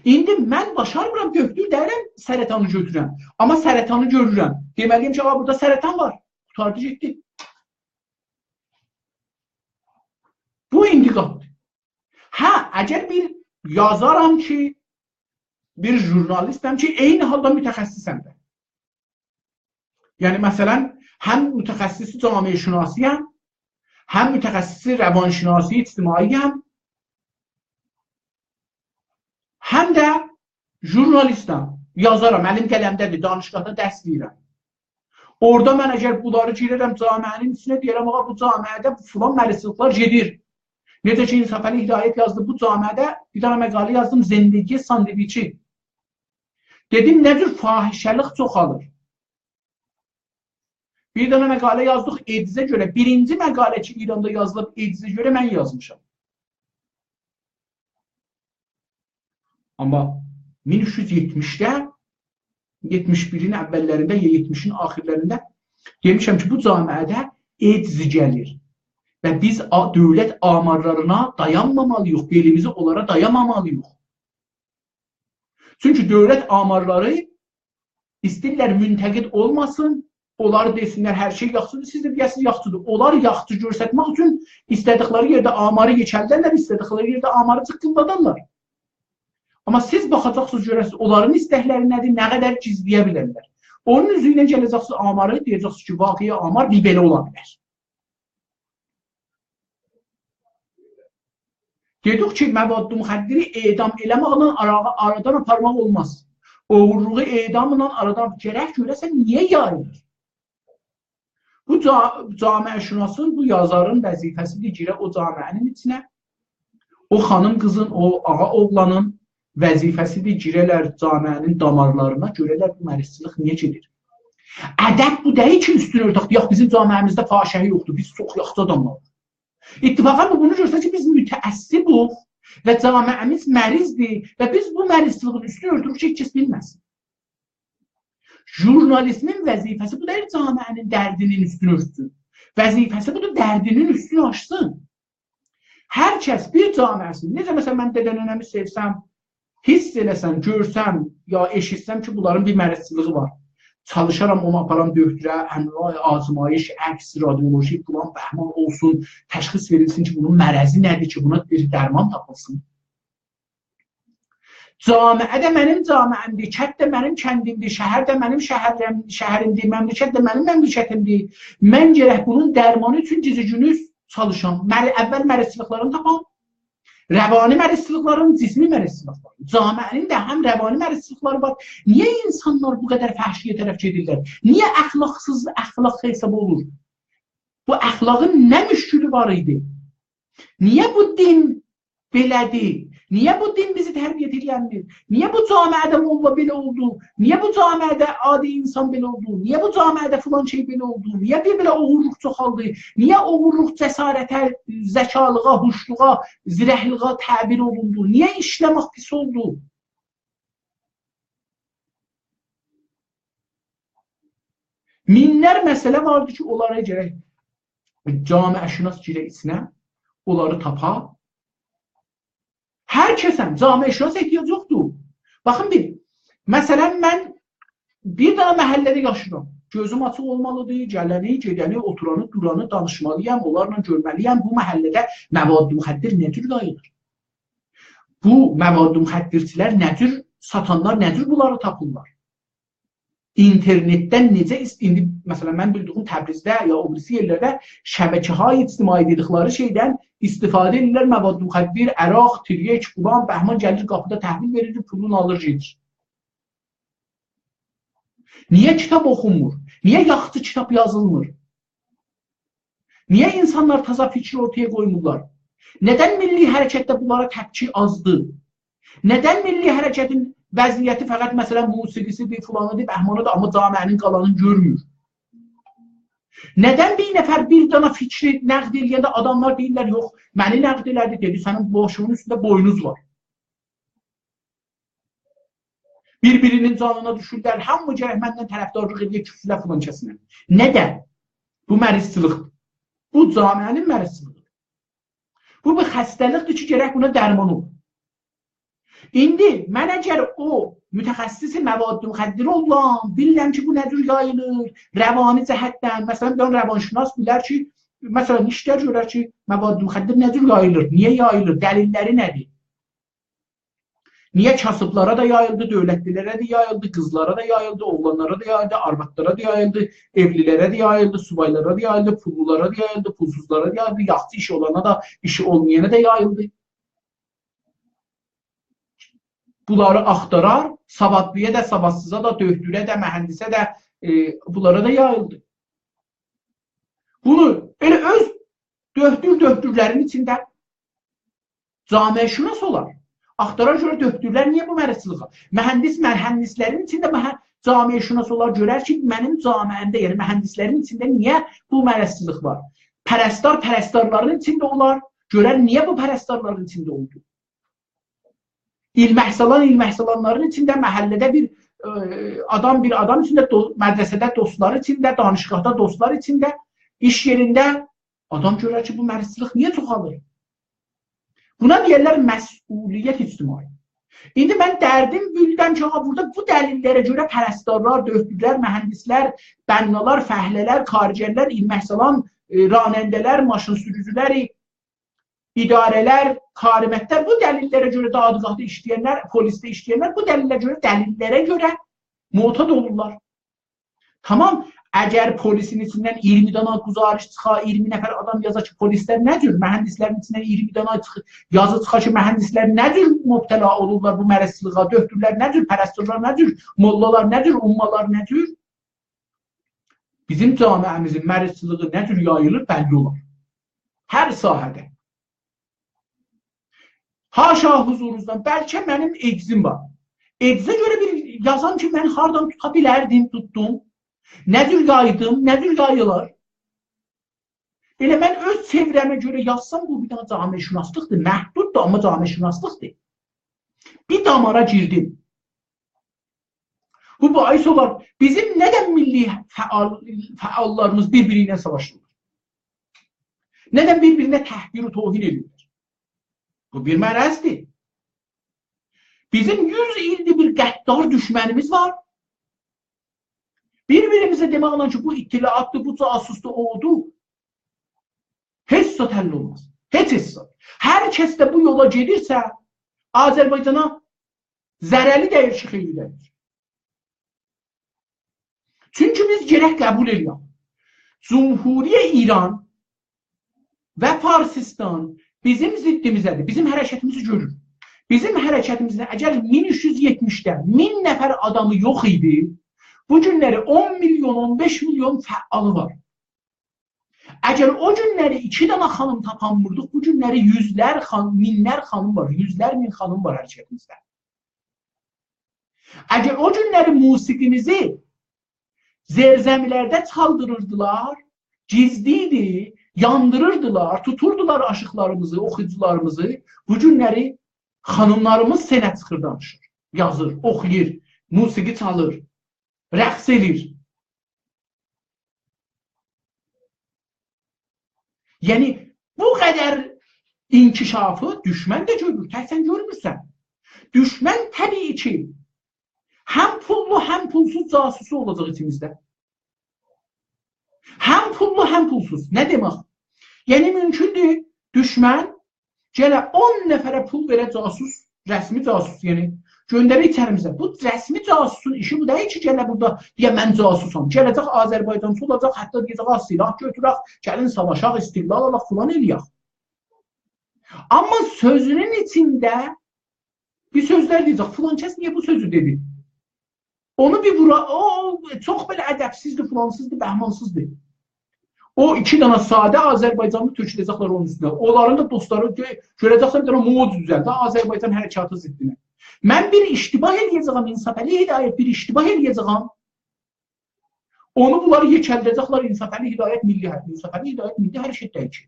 İndi mən başarmıram, götür deyirəm, sərətanı götürürəm. Amma sərətanı görürəm. Deməliyim ki, burada sərətan var. Qutardı getdi. Bu intiqaddır. Hə, əgər bir yazaram ki, bir jurnalistəm ki, eyni halda mütəxəssisəm də. Yəni, məsələn, həm mütəxəssisi camiə şünasiyəm, həm mütəxəssisi rəvanşünasi ictimaiyəm, həm də jurnalistəm, yazaram, əlim qələmdədir, danışqada dərs deyirəm. Orada mən əgər bunları girərəm camiənin içinə, deyirəm, bu camiədə filan mərisiliklər gedir. Necə ki, İnsaf Əli Hidayət yazdı, bu camiədə bir dənə məqalə yazdım, Zindagi sandviçi. Dedim, nə cür fahişəlik çoxalır. Bir dənə məqalə yazdıq Edizə görə. Birinci məqalə ki, İranda yazılıb Edizə görə mən yazmışam. Amma 1370-də 71-in əvvəllərində ya 70-in axirlərində demişəm ki, bu camiədə AIDS gəlir və biz dövlət amarlarına dayanmamalıyıq, belimizi onlara dayamamalıyıq. Çünki dövlət amarları istəyirlər müntəqid olmasın, onlar desinlər hər şey yaxşıdır, siz də deyəsiniz yaxşıdır. Onlar yaxşı göstərmək üçün istədikləri yerdə amarı geçərlərlər, istədikləri yerdə amarı çıqqındadarlar. Amma siz baxacaqsınız, görəsiniz, onların istəkləri nədir, nə qədər gizləyə bilərlər. Onun üzüylə gələcəksiniz amarı, deyəcəksiniz ki, vaqiyə amar bir belə ola bilər. Dedik ki, məvadlı müxəddiri edam eləməklə aradan aparmaq olmaz. Oğurluğu edamla aradan gərək görəsən niyə yayılır? Bu camiəşünasın, bu yazarın vəzifəsidir girə o camiənin içinə. O xanım qızın, o ağa oğlanın vəzifəsidir girələr camiənin damarlarına, görələr bu məruzçılıq niyə gedir? Ədəb bu deyil ki, üstün örtək, yox bizim camiəmizdə fahişəlik yoxdur, biz çox yaxşı adamlar. İttifaqən bu bunu görsə ki, biz mütəəssibuq və camiəmiz mərizdir və biz bu mərizçiliğin üstün örtürük ki, heç bilməsin. Jurnalismin vəzifəsi bu deyil, camiənin dərdinin üstünü örtsün. Vəzifəsi budur, dərdinin üstünü açsın. Hər kəs bir camiəsini, necə məsələn mən dədənənəmi sevsəm, hiss eləsəm, görsəm, ya eşitsəm ki, bunların bir məruzçılığı var. Çalışaram onu aparam döktürə, əmrayı, azmayış, əks, radioloji, plan, bəhman olsun, təşxis verilsin ki, bunun mərəzi nədir ki, buna bir dərman tapılsın. Camiə də mənim camiəmdir, kənd də mənim kəndimdir, şəhər də mənim şəhərimdir, məmləkət də mənim məmləkətimdir. Mən gərək bunun dərmanı üçün gecə-gündüz çalışam. Əvvəl məruzçılıqlarını tapam, rəvani məruzçılıqlarını, cismi məruzçılıqlarını. Camiənin də həm rəvani məruzçılıqları var. Niyə insanlar bu qədər fəhşliyə tərəf gedirlər? Niyə əxlaqsız əxlaq hesab olur? Bu əxlaqın nə müşkülü var idi? Niyə bu din belədir? Niyə bu din bizi tərbiyyət ediləndir? Niyə bu camiədə molla belə oldu? Niyə bu camiədə adi insan belə oldu? Niyə bu camiədə filan şey belə oldu? Niyə bir belə oğurluq çoxaldı? Niyə oğurluq cəsarətə, zəkalığa, huşluğa, zirəhliğa təbir olundu? Niyə işləmək pis oldu? Minlər məsələ vardı ki, onlara gərək camiəşünas girə içinə, onları tapa. Hər kəsən camiəşünas ehtiyac yoxdur. Baxın bir, məsələn mən bir dənə məhəllədə yaşıram. Gözüm açıq olmalıdır, gələni, gedəni, oturanı, duranı danışmalıyam, onlarla görməliyəm. Bu məhəllədə məvadlı müxəddir nə cür yayılır? Bu məvadlı müxəddirçilər nə cür, satanlar nə cür bunları tapırlar? İnternetdən necə, indi məsələn mən bildiyim Təbrizdə ya o birisi yerlərdə şəbəkəhay ictimai dedikləri şeydən istifadə edirlər, məvadlı müxəddir, əraq, tiryək, qulan, bəhman gəlir qapıda təhvil verir, pulunu alır, gedir. Niyə kitab oxunmur? Niyə yaxşı kitab yazılmır? Niyə insanlar taza fikir ortaya qoymurlar? Nədən milli hərəkətdə bunlara təpki azdır? Nədən milli hərəkətin vəziyyəti fəqət məsələn musiqisidir, filanıdır, bəhmanıdır, amma camiənin qalanını görmür? Nədən bir nəfər bir dana fikri nəqd eləyəndə adamlar deyirlər, yox, məni nəqd elədi, dedi, sənin boşluğun üstündə boynuz var. Bir-birinin canına düşürlər, hamı gərək məndən tərəfdarlıq edir, küfrlə filan kəsinə. Nədən? Bu mərizçılıqdır. Bu camiənin mərizçılıqdır. Bu bir xəstəlikdir ki, gərək buna dərman olur. İndi mən əgər o mütəxəssisi məvadlı müxəddir olam, bilirəm ki, bu nə cür yayılır, rəvani cəhətdən, məsələn, bir rəvanşünas bilər ki, məsələn, işlər görər ki, məvadlı müxəddir nə cür yayılır, niyə yayılır, dəlilləri nədir? Niyə kasıblara da yayıldı, dövlətlilərə də yayıldı, qızlara da yayıldı, oğlanlara da yayıldı, arvadlara da yayıldı, evlilərə də yayıldı, subaylara da yayıldı, pullulara da yayıldı, pulsuzlara da yayıldı, yaxşı işi olana da, işi olmayana da yayıldı. Bunları axtarar, savadlıya da, savadsıza da, döhdürə də, mühəndisə də, bunlara da yayıldı. Bunu elə öz döhdürlərin içində camiəşünas olar. Axtarar görə döhdürlər niyə bu mərizçılığa? Mühəndislərin içində camiəşünas olar, görər ki, mənim camiəmdə, yəni mühəndislərin içində niyə bu mərizçılıq var? Pərəstarların içində olar, görər niyə bu pərəstarların içində oldu? İlməhsalanların içində məhəllədə bir adam bir adam içində, mədrəsədə dostları içində, danışıqda dostlar içində, iş yerində adam görər ki, bu məruzçuluq niyə çoxalır? Buna deyirlər məsuliyyət ictimai. İndi mən dərdim bildim ki, burada bu dəlillərə görə pərəstdarlar, döhdülər, mühəndislər, bənnalar, fəhlələr, xaricilər, ilməhsalan, ranəndələr, maşın sürücüləri, idarələr, xariməttlər, bu dəlillərə görə dadgahda işləyənlər, polisdə işləyənlər, bu dəlillərə görə muhtad olurlar. Tamam, əgər polisin içindən 20 dana quzarış çıxa, 20 nəfər adam yaza ki, polislər nə cür? Mühəndislərin içindən 20 dana yazı çıxa ki, mühəndislər nə cür mübtəla olurlar bu mərəzçılığa, döhdürlər nə cür, pərəstırlar nə cür, mollalar nə cür, ummalar nə cür? Bizim camiəmizin mərəzçılığı nə cür yayılır, bəlli olar. Hər sahədə. Haşa huzurunuzdan, bəlkə mənim eczim var. Eczə görə bir yazan ki, mən hardan tuta bilərdim, tutdum. Nə cür yaydım, nə cür yayılır. Elə mən öz çevrəmə görə yazsam, bu bir dana camiəşünaslıqdır. Məhduddur, amma camiəşünaslıqdır. Bir damara girdim. Bu bahis olar, bizim nədən milli fəallarımız bir-biri ilə savaşırlar? Nədən bir-birinə təhqir-ü tohin edirlər? Bu bir mərəzdir. Bizim 100 ildir bir qəddar düşmənimiz var. Bir-birimizə deməklə ki, bu ittilaatdır, bu casusdur, oldu. Heç zat həll olmaz. Heç zat. Hər kəs də bu yola gedirsə, Azərbaycana zərəli dəyir ki, xeyli dəyir. Çünki biz gərək qəbul edirik. Cumhuriyə İran və Farsistan bizim ziddimizədir, bizim hərəkətimizi görür. Bizim hərəkətimizdə əgər 1370-də 1000 nəfər adamı yox idi, bu günləri 10 milyon, 15 milyon fəalı var. Əgər o günləri 2 dana xanım tapanmırdıq, bu günləri yüzlər, minlər xanım var, yüzlər min xanım var hərəkətimizdə. Əgər o günləri musiqimizi zerzəmilərdə çaldırırdılar, gizliydi, yandırırdılar, tuturdular aşıqlarımızı, oxuyucularımızı, bu günləri xanımlarımız sənət çıxır danışır, yazır, oxuyur, musiqi çalır, rəqs edir. Yəni, bu qədər inkişafı düşmən də görür, təhsən görmürsən. Düşmən təbii ki, həm pullu, həm pulsuz casusu olacaq içimizdə. Həm pullu, həm pulsuz. Nə demək? Yəni, mümkündür, düşmən gələ 10 nəfərə pul verə casus, rəsmi casus, yəni, göndərir içərimizə. Bu rəsmi casusun işi bu deyil ki, gələ burada, deyə mən casusam. Gələcək Azərbaycançı olacaq, hətta deyəcək, silah götürək, gəlin savaşaq, istiqlal alaq, filan eləyək. Amma sözünün içində bir sözlər deyəcək, filan kəs niyə bu sözü dedi? Onu bir vura, o çox belə ədəbsizdir, filansızdır, bəhmansızdır. O 2 dana sadə Azərbaycanlı töküləcəklər onun üstünə. Onların da dostları görəcəklər bir dana mod düzəldi, Azərbaycan hərəkatı ziddinə. Mən bir iştibah eləyəcəm, İnsafəli Hidayət bir iştibah eləyəcəm. Onu bunları yekəldəcəklər, İnsafəli Hidayət milli hərəkət. İnsafəli Hidayət milli hərəkət deyil ki.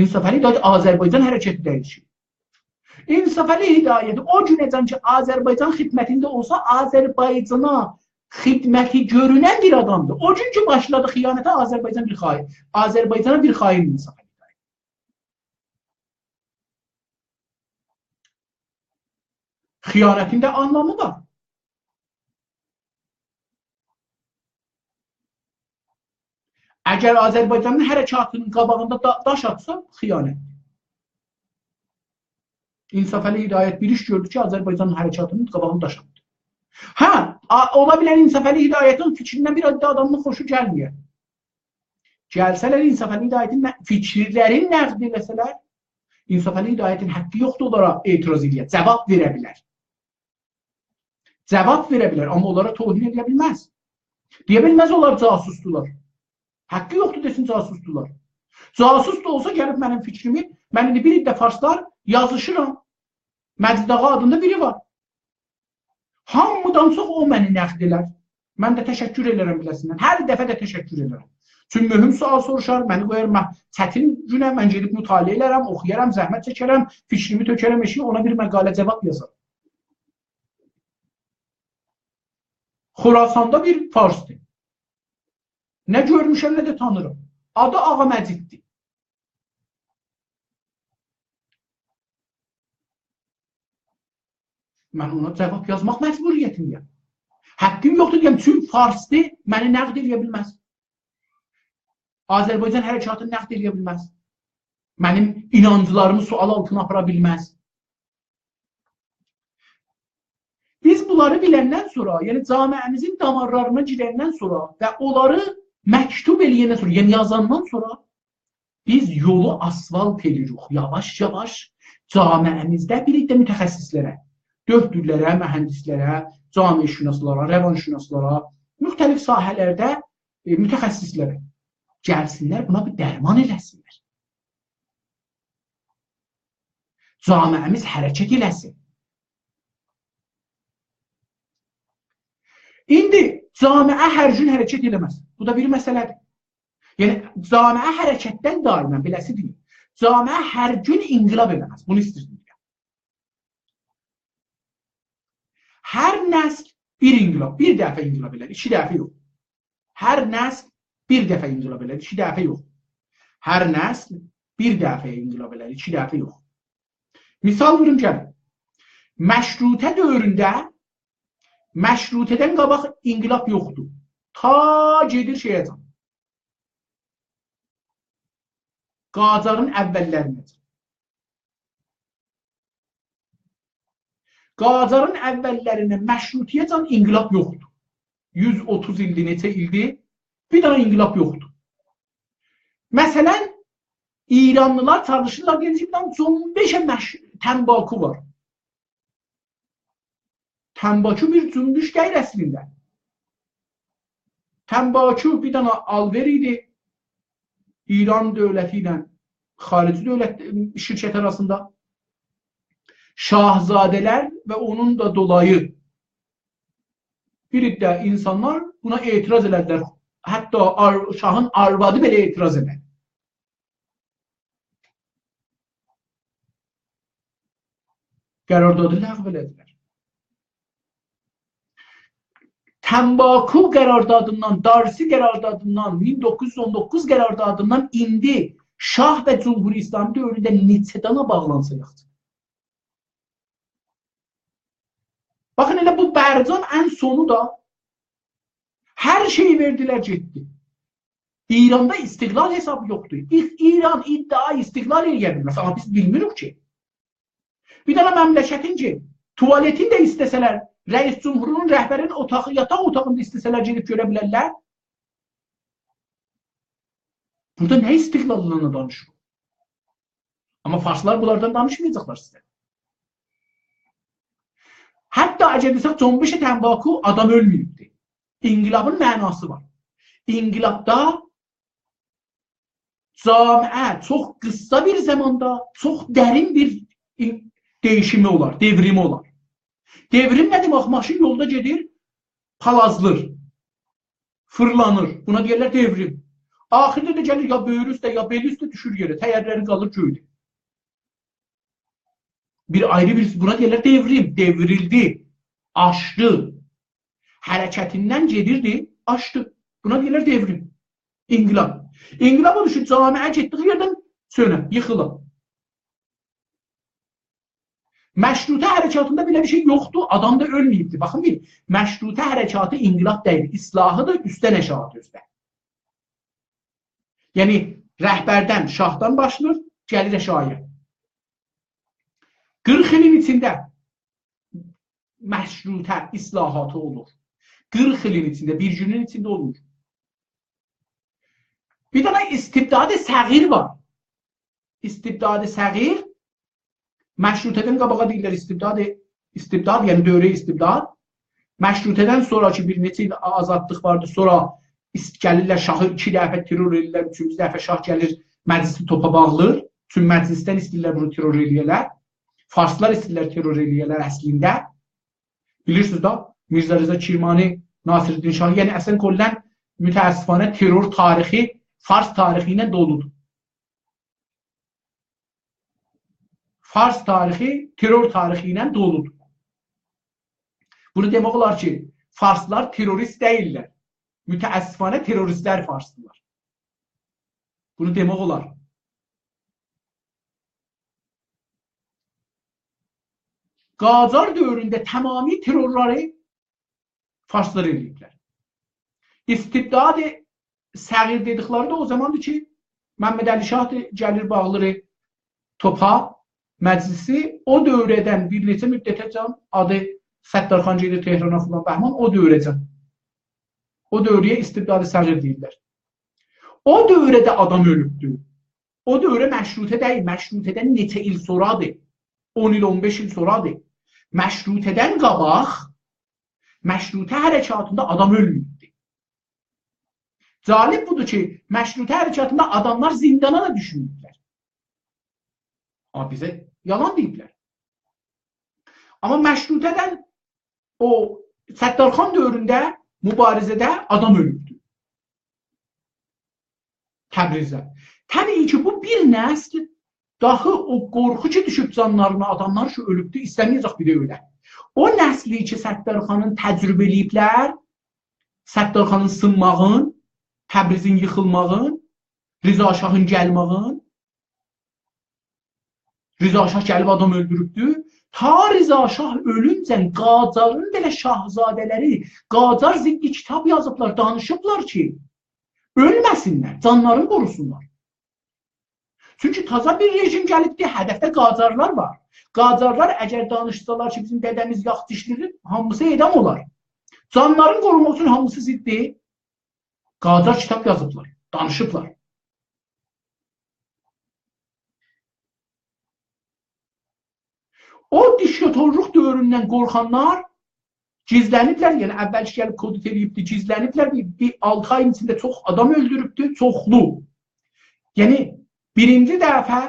İnsafəli Hidayət Azərbaycan hərəkəti deyil ki. İnsafəli Hidayət o günəcən ki, Azərbaycan xidmətində olsa, Azərbaycana xidməti görünən bir adamdır. O gün ki, başladı xiyanətə Azərbaycan bir xain. Azərbaycana bir xain İnsafəli Hidayət. Xiyanətin də anlamı var. Əgər Azərbaycanın hərəkatının qabağında daş atsa, xiyanət. İnsafəli Hidayət bir iş gördü ki, Azərbaycanın hərəkatının qabağında daş atdı. Hə, ola bilən İnsafəli Hidayətin fikrindən bir adamın xoşu gəlməyər. Gəlsələr İnsafəli Hidayətin fikirlərin nəqd eləsələr, İnsafəli Hidayətin haqqı yoxdur onlara etiraz edə, cavab verə bilər. Cavab verə bilər, amma onlara tohin edə bilməz. Deyə bilməz onlar casusdular. Haqqı yoxdur desin casusdular. Casus da olsa gəlib mənim fikrimi, mən indi bir iddə farslar yazışıram. Məcdağa adında biri var. Hamıdan çox o məni nəqd elər. Mən də təşəkkür elərəm biləsindən. Hər dəfə də təşəkkür elərəm. Çünki mühüm sual soruşar, məni qoyar, çətin günə mən gedib mütaliə elərəm, oxuyaram, zəhmət çəkərəm, fikrimi tökərəm eşiyə, ona bir məqalə cavab yazar. Xorasanda bir farsdır. Nə görmüşəm, nə də tanırım. Adı Ağa Məciddir. Mən ona cavab yazmaq məcburiyyətindəyəm. Haqqım yoxdur deyəm, çünki farsdır, məni nəqd edə bilməz. Azərbaycan hərəkatını nəqd edə bilməz. Mənim inanclarımı sual altına apara bilməz. Biz bunları biləndən sonra, yəni camiəmizin damarlarına girəndən sonra və onları məktub eləyəndən sonra, yəni yazandan sonra biz yolu asfalt edirik. Yavaş-yavaş camiəmizdə bir də mütəxəssislərə, dördürlərə, mühəndislərə, camiəşünaslara, rəvanşünaslara, müxtəlif sahələrdə mütəxəssislərə gəlsinlər, buna bir dərman eləsinlər. Camiəmiz hərəkət eləsin. İndi camiə hər gün hərəkət eləməz. Bu da bir məsələdir. Yəni, camiə hərəkətdən daimən beləsi deyil. Camiə hər gün inqilab eləməz. Bunu istəyirəm. Hər nəsl bir inqilab, bir dəfə inqilab elər, 2 dəfə yox. Hər nəsl bir dəfə inqilab elər, 2 dəfə yox. Hər nəsl bir dəfə inqilab elər, 2 dəfə yox. Misal verim gəlin. Məşrutə dövründə məşrutədən qabaq inqilab yoxdur. Ta gedir şeyəcəm. Qacarın əvvəllərinəcəm. Qacarın əvvəllərində məşrutiyyəcən inqilab yoxdur. 130 ildir, neçə ildir, bir dana inqilab yoxdur. Məsələn, İranlılar çalışırlar, deyəcəkdən 15 təmbaku var. Təmbaku bir cümbüş qeyr əslində. Təmbaku bir dana alver idi. İran dövləti ilə xarici dövlət şirkət arasında. Şahzadələr və onun da dolayı bir iddə insanlar buna etiraz elədilər. Hətta şahın arvadı belə etiraz edir. Qərardadı ləğv elədilər. Təmbaku qərardadından, Darsi qərardadından, 1919 qərardadından indi Şah və Cumhuri İslam dövründə neçə dana bağlansa yaxşı. Baxın, elə bu Bərcan ən sonu da hər şeyi verdilər, getdi. İranda istiqlal hesabı yoxdur. İran iddia istiqlal eləyə bilməz. Amma biz bilmirik ki. Bir dana məmləkətin ki, tuvaletin də istəsələr, Rəis Cumhurun rəhbərin otağı, yataq otağında istəsələr gedib görə bilərlər. Burada nə istiqlallığını danışır? Amma farslar bunlardan danışmayacaqlar sizə. Hətta əgər desək, Cəmbişi Təmbaku adam ölməyibdir. İnqilabın mənası var. İnqilabda camiə çox qısa bir zamanda çox dərin bir değişimi olar, devrimi olar. Devrim nə demək? Maşın yolda gedir, palazlır, fırlanır. Buna deyirlər devrim. Axirdə də gəlir ya böyrü üstə, ya beli üstə düşür yerə, təyərləri qalır göydə. Bir ayrı bir, buna deyirlər devrim, devrildi, aşdı. Hərəkətindən gedirdi, aşdı. Buna deyirlər devrim, inqilab. İnqilab olur ki, camiə getdiyi yerdən sönə, yıxılır. Məşrutə hərəkatında belə bir şey yoxdur, adam da ölməyibdir. Baxın bir, məşrutə hərəkatı inqilab deyil, islahıdır, üstdən əşağı üstə. Yəni, rəhbərdən, şahdan başlayır, gəlir əşaya. 40 ilin içində məşrutə islahatı olur. 40 ilin içində, bir günün içində olur. Bir dana istibdad-ı səğir var. İstibdad-ı səğir, məşrutədən qabağa deyirlər istibdad, yəni dövrə istibdad. Məşrutədən sonraki bir neçə il azadlıq vardı, sonra gəlirlər şahı 2 dəfə terror edirlər, 3-cü dəfə şah gəlir, məclisi topa bağlır. Çünki məclisdən istəyirlər bunu terror eləyərlər. Farslar istəyirlər terror eləyərlər əslində. Bilirsiniz da, Mirzə Rəza Kirmani, Nasiruddin Şah, yəni əslən kollən mütəəssifanə terror tarixi Fars tarixi ilə doludur. Fars tarixi terror tarixi ilə doludur. Bunu demək olar ki, Farslar terörist değiller. Müteəssifane teröristler Farslılar. Bunu demək olar. Qacar dövründə tamami terörləri Farslar ediblər. İstibdad səğir dedikləri də o zamandır ki, Məhəmməd Əli Şah gəlir bağları topa, məclisi o dövrədən bir neçə müddətəcən adı Səttarxan gedir Tehrana filan Bəhman o dövrəcən. O dövrəyə istibdadı səğir deyirlər. O dövrədə adam ölübdür. O dövrə məşrutə deyil, məşrutədən neçə il sonradır. 10 il, 15 il sonradır. Məşrutədən qabaq, məşrutə hərəkatında adam ölmüydü. Cəlib budur ki, məşrutə hərəkatında adamlar zindana da düşünürlər. Amma bizə yalan deyiblər. Amma məşrutədən o Səttarxan dövründə mübarizədə adam ölübdür. Təbrizdə. Təbii ki, bu bir nəsl dahi o qorxu ki düşüb canlarına adamlar şu ölübdür, istəməyəcək bir də ölə. O nəsli ki Səttarxanın təcrübə eləyiblər, Səttarxanın sınmağın, Təbrizin yıxılmağın, Rıza Şahın gəlmağın, Rıza Şah gəlib adam öldürübdür. Ta Rıza Şah ölüncən Qacarın belə şahzadələri Qacar ziddi kitab yazıblar, danışıblar ki, ölməsinlər, canlarını qorusunlar. Çünki taza bir rejim gəlibdir, hədəfdə Qacarlar var. Qacarlar əgər danışsalar ki, bizim dədəmiz yağ dişlidir, hamısı edam olar. Canlarını qorumaq üçün hamısı ziddi. Qacar kitab yazıblar, danışıblar. O diktatorluq dövründən qorxanlar gizləniblər, yəni əvvəlki gəlib kodit eləyibdir, gizləniblər, bir 6 ayın içində çox adam öldürübdür, çoxlu. Yəni, birinci dəfə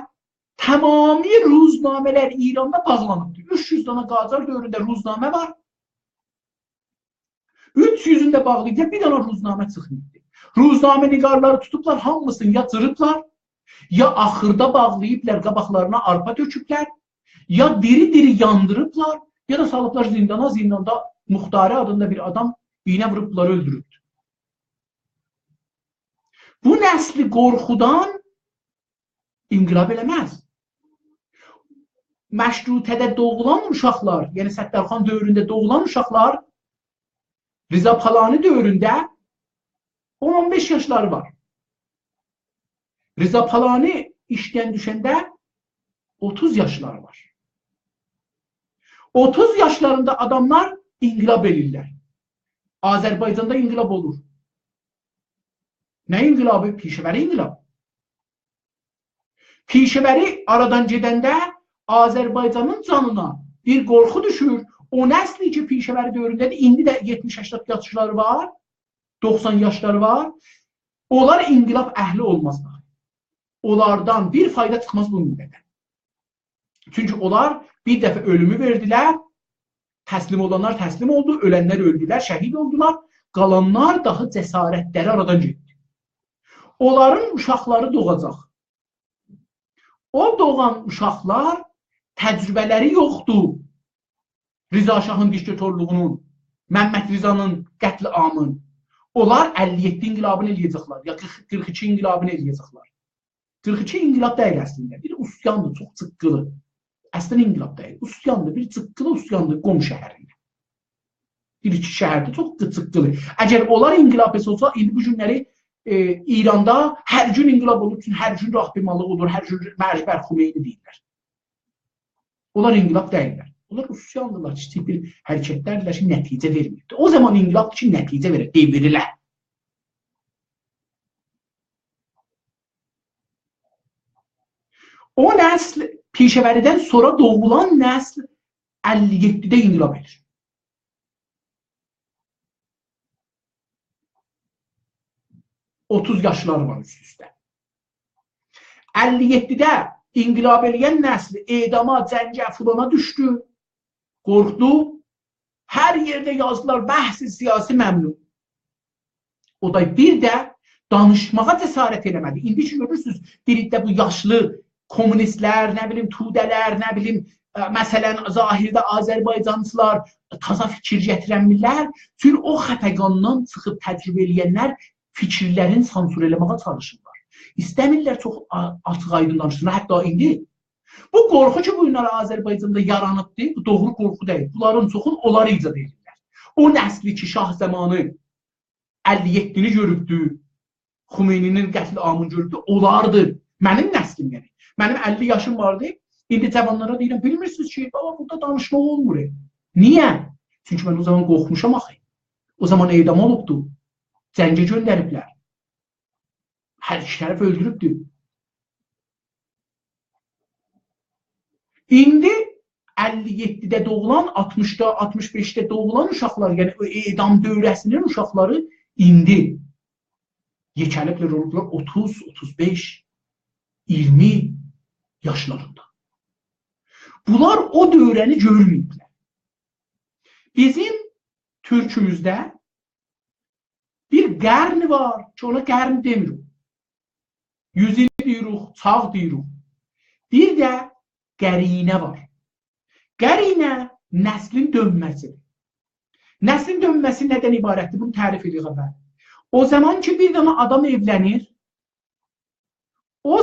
tamami ruznamələr İranda bağlanıbdır. 300 dana Qacar dövründə ruznamə var. 300-ün də bağlayınca bir dana ruznamə çıxmayıbdır. Ruznamə nigarları tutublar, hamısını ya cırıblar, ya axırda bağlayıblar, qabaqlarına arpa töküblər, ya diri-diri yandırıblar, ya da salıblar zindana, zindanda Muxtari adında bir adam iğnə vurub bunları öldürübdür. Bu nəsli qorxudan inqilab eləməz. Məşrutədə doğulan uşaqlar, yəni Səttarxan dövründə doğulan uşaqlar Rıza Palani dövründə 10-15 yaşları var. Rıza Palani işdən düşəndə 30 yaşları var. 30 yaşlarında adamlar inqilab edirlər. Azərbaycanda inqilab olur. Nə inqilabı? Pişəvəri inqilab. Pişəvəri aradan gedəndə Azərbaycanın canına bir qorxu düşür. O nəsli ki, Pişəvəri dövründədir. İndi də 70-80 yaşları var, 90 yaşları var. Onlar inqilab əhli olmazlar. Onlardan bir fayda çıxmaz bu müddətdə. Çünki onlar bir dəfə ölümü verdilər, təslim olanlar təslim oldu, ölənlər öldülər, şəhid oldular, qalanlar daha cəsarətləri aradan getdi. Onların uşaqları doğacaq. O doğan uşaqlar təcrübələri yoxdur. Rıza Şahın diktatorluğunun, Məhəmməd Rızanın qətl amın. Onlar 57 inqilabını eləyəcəklər, ya 42 inqilabını eləyəcəklər. 42 inqilab deyil əslində, bir üsyandır, çox çıqqılı. Əslən inqilab deyil, üsyandır, bir çıqqılı üsyandır qom şəhərində. Bir-iki şəhərdə çox çıqqılı. Əgər onlar inqilab olsa, indi bu günləri İranda hər gün inqilab olur üçün hər gün rahbimalıq olur, hər gün Məcbər Xumeyni deyirlər. Onlar inqilab deyirlər. Onlar üsyandırlar, kiçik bir hərəkətlərdirlər ki, nəticə vermir. O zaman inqilab ki, nəticə verir, devirirlər. O nəsl, Pişəvəridən sonra doğulan nəsl 57-də inqilab edir. Otuz yaşları var üst-üstə. 57-də inqilab eləyən nəsli edama, cəngə, fulana düşdü, qorxdu. Hər yerdə yazdılar, bəhs-i siyasi məmnun. O da bir də danışmağa cəsarət eləmədi. İndi ki, görürsünüz, birlikdə bu yaşlı komünistlər, nə bilim, tudələr, nə bilim, məsələn, zahirdə Azərbaycancılar taza fikir gətirənmirlər. Çünki o xəfəqandan çıxıb təcrübə eləyənlər fikirlərin sansur eləməyə çalışırlar. İstəmirlər çox açıq aydın danışsınlar, hətta indi. Bu qorxu ki, bu günlər Azərbaycanda yaranıbdır, bu doğru qorxu deyil. Bunların çoxunu onlar icad edirlər. O nəsli ki, şah zamanı 57-ni görübdü, Xumeyninin qətl amını görübdü, onlardır. Mənim nəslim yəni. Mənim 50 yaşım vardı. İndi cavanlara deyirəm, bilmirsiniz ki, baba burada danışmaq olmur. Niyə? Çünki mən o zaman qorxmuşam axı. O zaman edam olubdu. Cəngə göndəriblər. Hər iki tərəf öldürübdü. İndi 57-də doğulan, 60-da, 65-də doğulan uşaqlar, yəni edam dövrəsinin uşaqları indi yekəliblər olublar 30, 35, 20 yaşlarında. Bunlar o dövrəni görməyiblər. Bizim türkümüzdə bir qərn var ki, ona qərn demirik. Yüzili deyirik, çağ deyirik. Bir də qərinə var. Qərinə nəslin dönməsidir. Nəslin dönməsi nədən ibarətdir? Bunu tərif edirik əvvəl. O zaman ki, bir dənə adam evlənir, o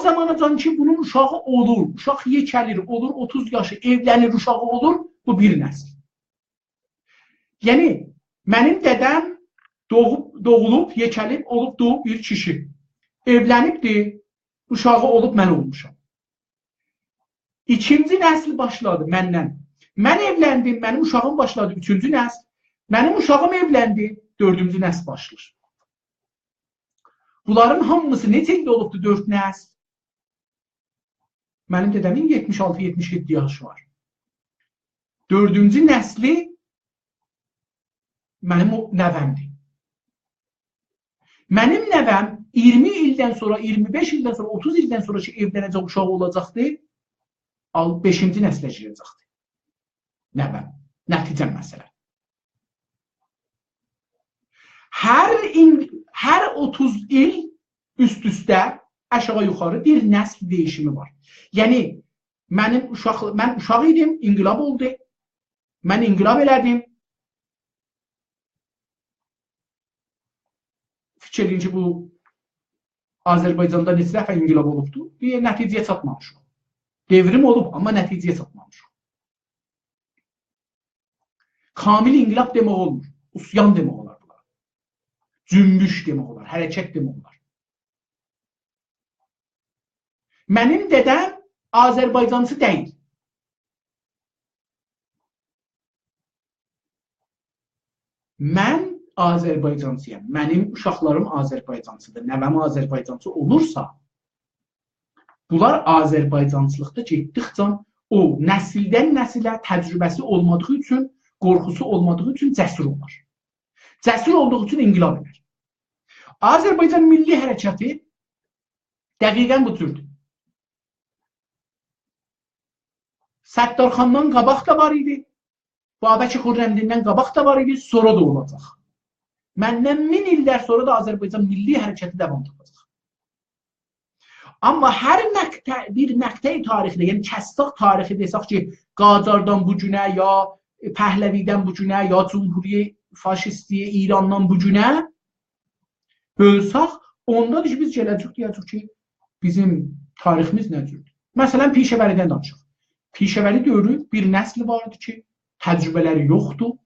zamanacan ki, bunun uşağı olur, uşaq yekəlir, olur 30 yaşı, evlənir, uşağı olur, bu bir nəsil. Yəni, mənim dədəm doğulub, yekəlib, olub doğub bir kişi. Evlənibdir, uşağı olub, mən olmuşam. İkinci nəsil başladı məndən. Mən evləndim, mənim uşağım başladı, üçüncü nəsil. Mənim uşağım evləndi, dördüncü nəsil başlayır. Bunların hamısı necə ildə olubdu 4 nəsil? Mənim dədəmin 76-77 yaşı var. Dördüncü nəsli mənim nəvəmdir. Mənim nəvəm 20 ildən sonra, 25 ildən sonra, 30 ildən sonra ki, evlənəcək uşağı olacaqdır, 5-ci nəslə girəcəkdir. Nəvəm, nəticəm məsələ. Hər 30 il üst-üstə aşağı-yuxarı bir nəsl değişimi var. Yəni, mən uşaq idim, inqilab oldu. Mən inqilab elədim. Fikir edin ki, bu Azərbaycanda neçə dəfə inqilab olubdu? Bir nəticəyə çatmamışıq. Devrim olub, amma nəticəyə çatmamışıq. Kamil inqilab demək olmur. Usyan demək olar. Cümbüş demək olar, hərəkət demək olar. Mənim dədəm Azərbaycancı deyil. Mən Azərbaycancıyam. Mənim uşaqlarım Azərbaycancıdır. Nəvəm Azərbaycancı olursa, bunlar Azərbaycancılıqda getdikcə o nəsildən nəsilə təcrübəsi olmadığı üçün, qorxusu olmadığı üçün cəsur olar. Cəsur olduğu üçün inqilab edir. Azərbaycan milli hərəkəti dəqiqən bu türdür. Səttarxandan qabaq da var idi, Babək Xürrəmdindən qabaq da var idi, sonra da olacaq. Məndən 1000 illər sonra da Azərbaycan milli hərəkəti davam edəcək. Amma hər bir məqtəy tarixdə, yəni kəsdaq tarixi desək ki, Qacardan bu günə, ya Pəhləvidən bu günə, ya Cumhuriyyə faşistliyə, İrandan bu günə bölsək, onda ki, biz gələcək deyəcək ki, bizim tariximiz nədir? Məsələn, Pişəvəridən danışıq. Pişəvəri dövrü bir nəsli vardı ki, təcrübələri yoxdur,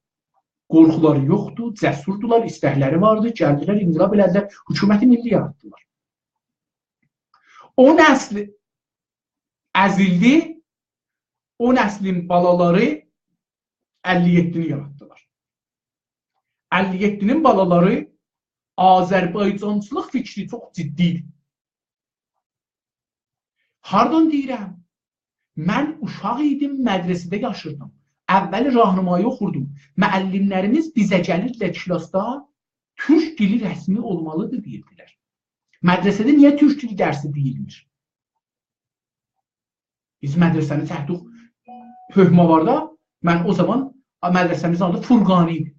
qorxuları yoxdur, cəsurdular, istəkləri vardı, gəldilər, inqilab elədilər, hökuməti milli yaratdılar. O nəsli əzildi, o nəslin balaları 57-ni yaratdılar. 57-nin balaları Azərbaycancılıq fikri çox ciddidir. Hardan deyirəm? Mən uşaq idim, mədrəsədə yaşırdım. Əvvəli rahnumayı oxurdum. Müəllimlərimiz bizə gəlirlər kilasda türk dili rəsmi olmalıdır deyirdilər. Mədrəsədə niyə türk dili dərsi deyilmir? Biz mədrəsəni çəkdik Höhmavarda. Mən o zaman mədrəsəmizin adı Furqani idi.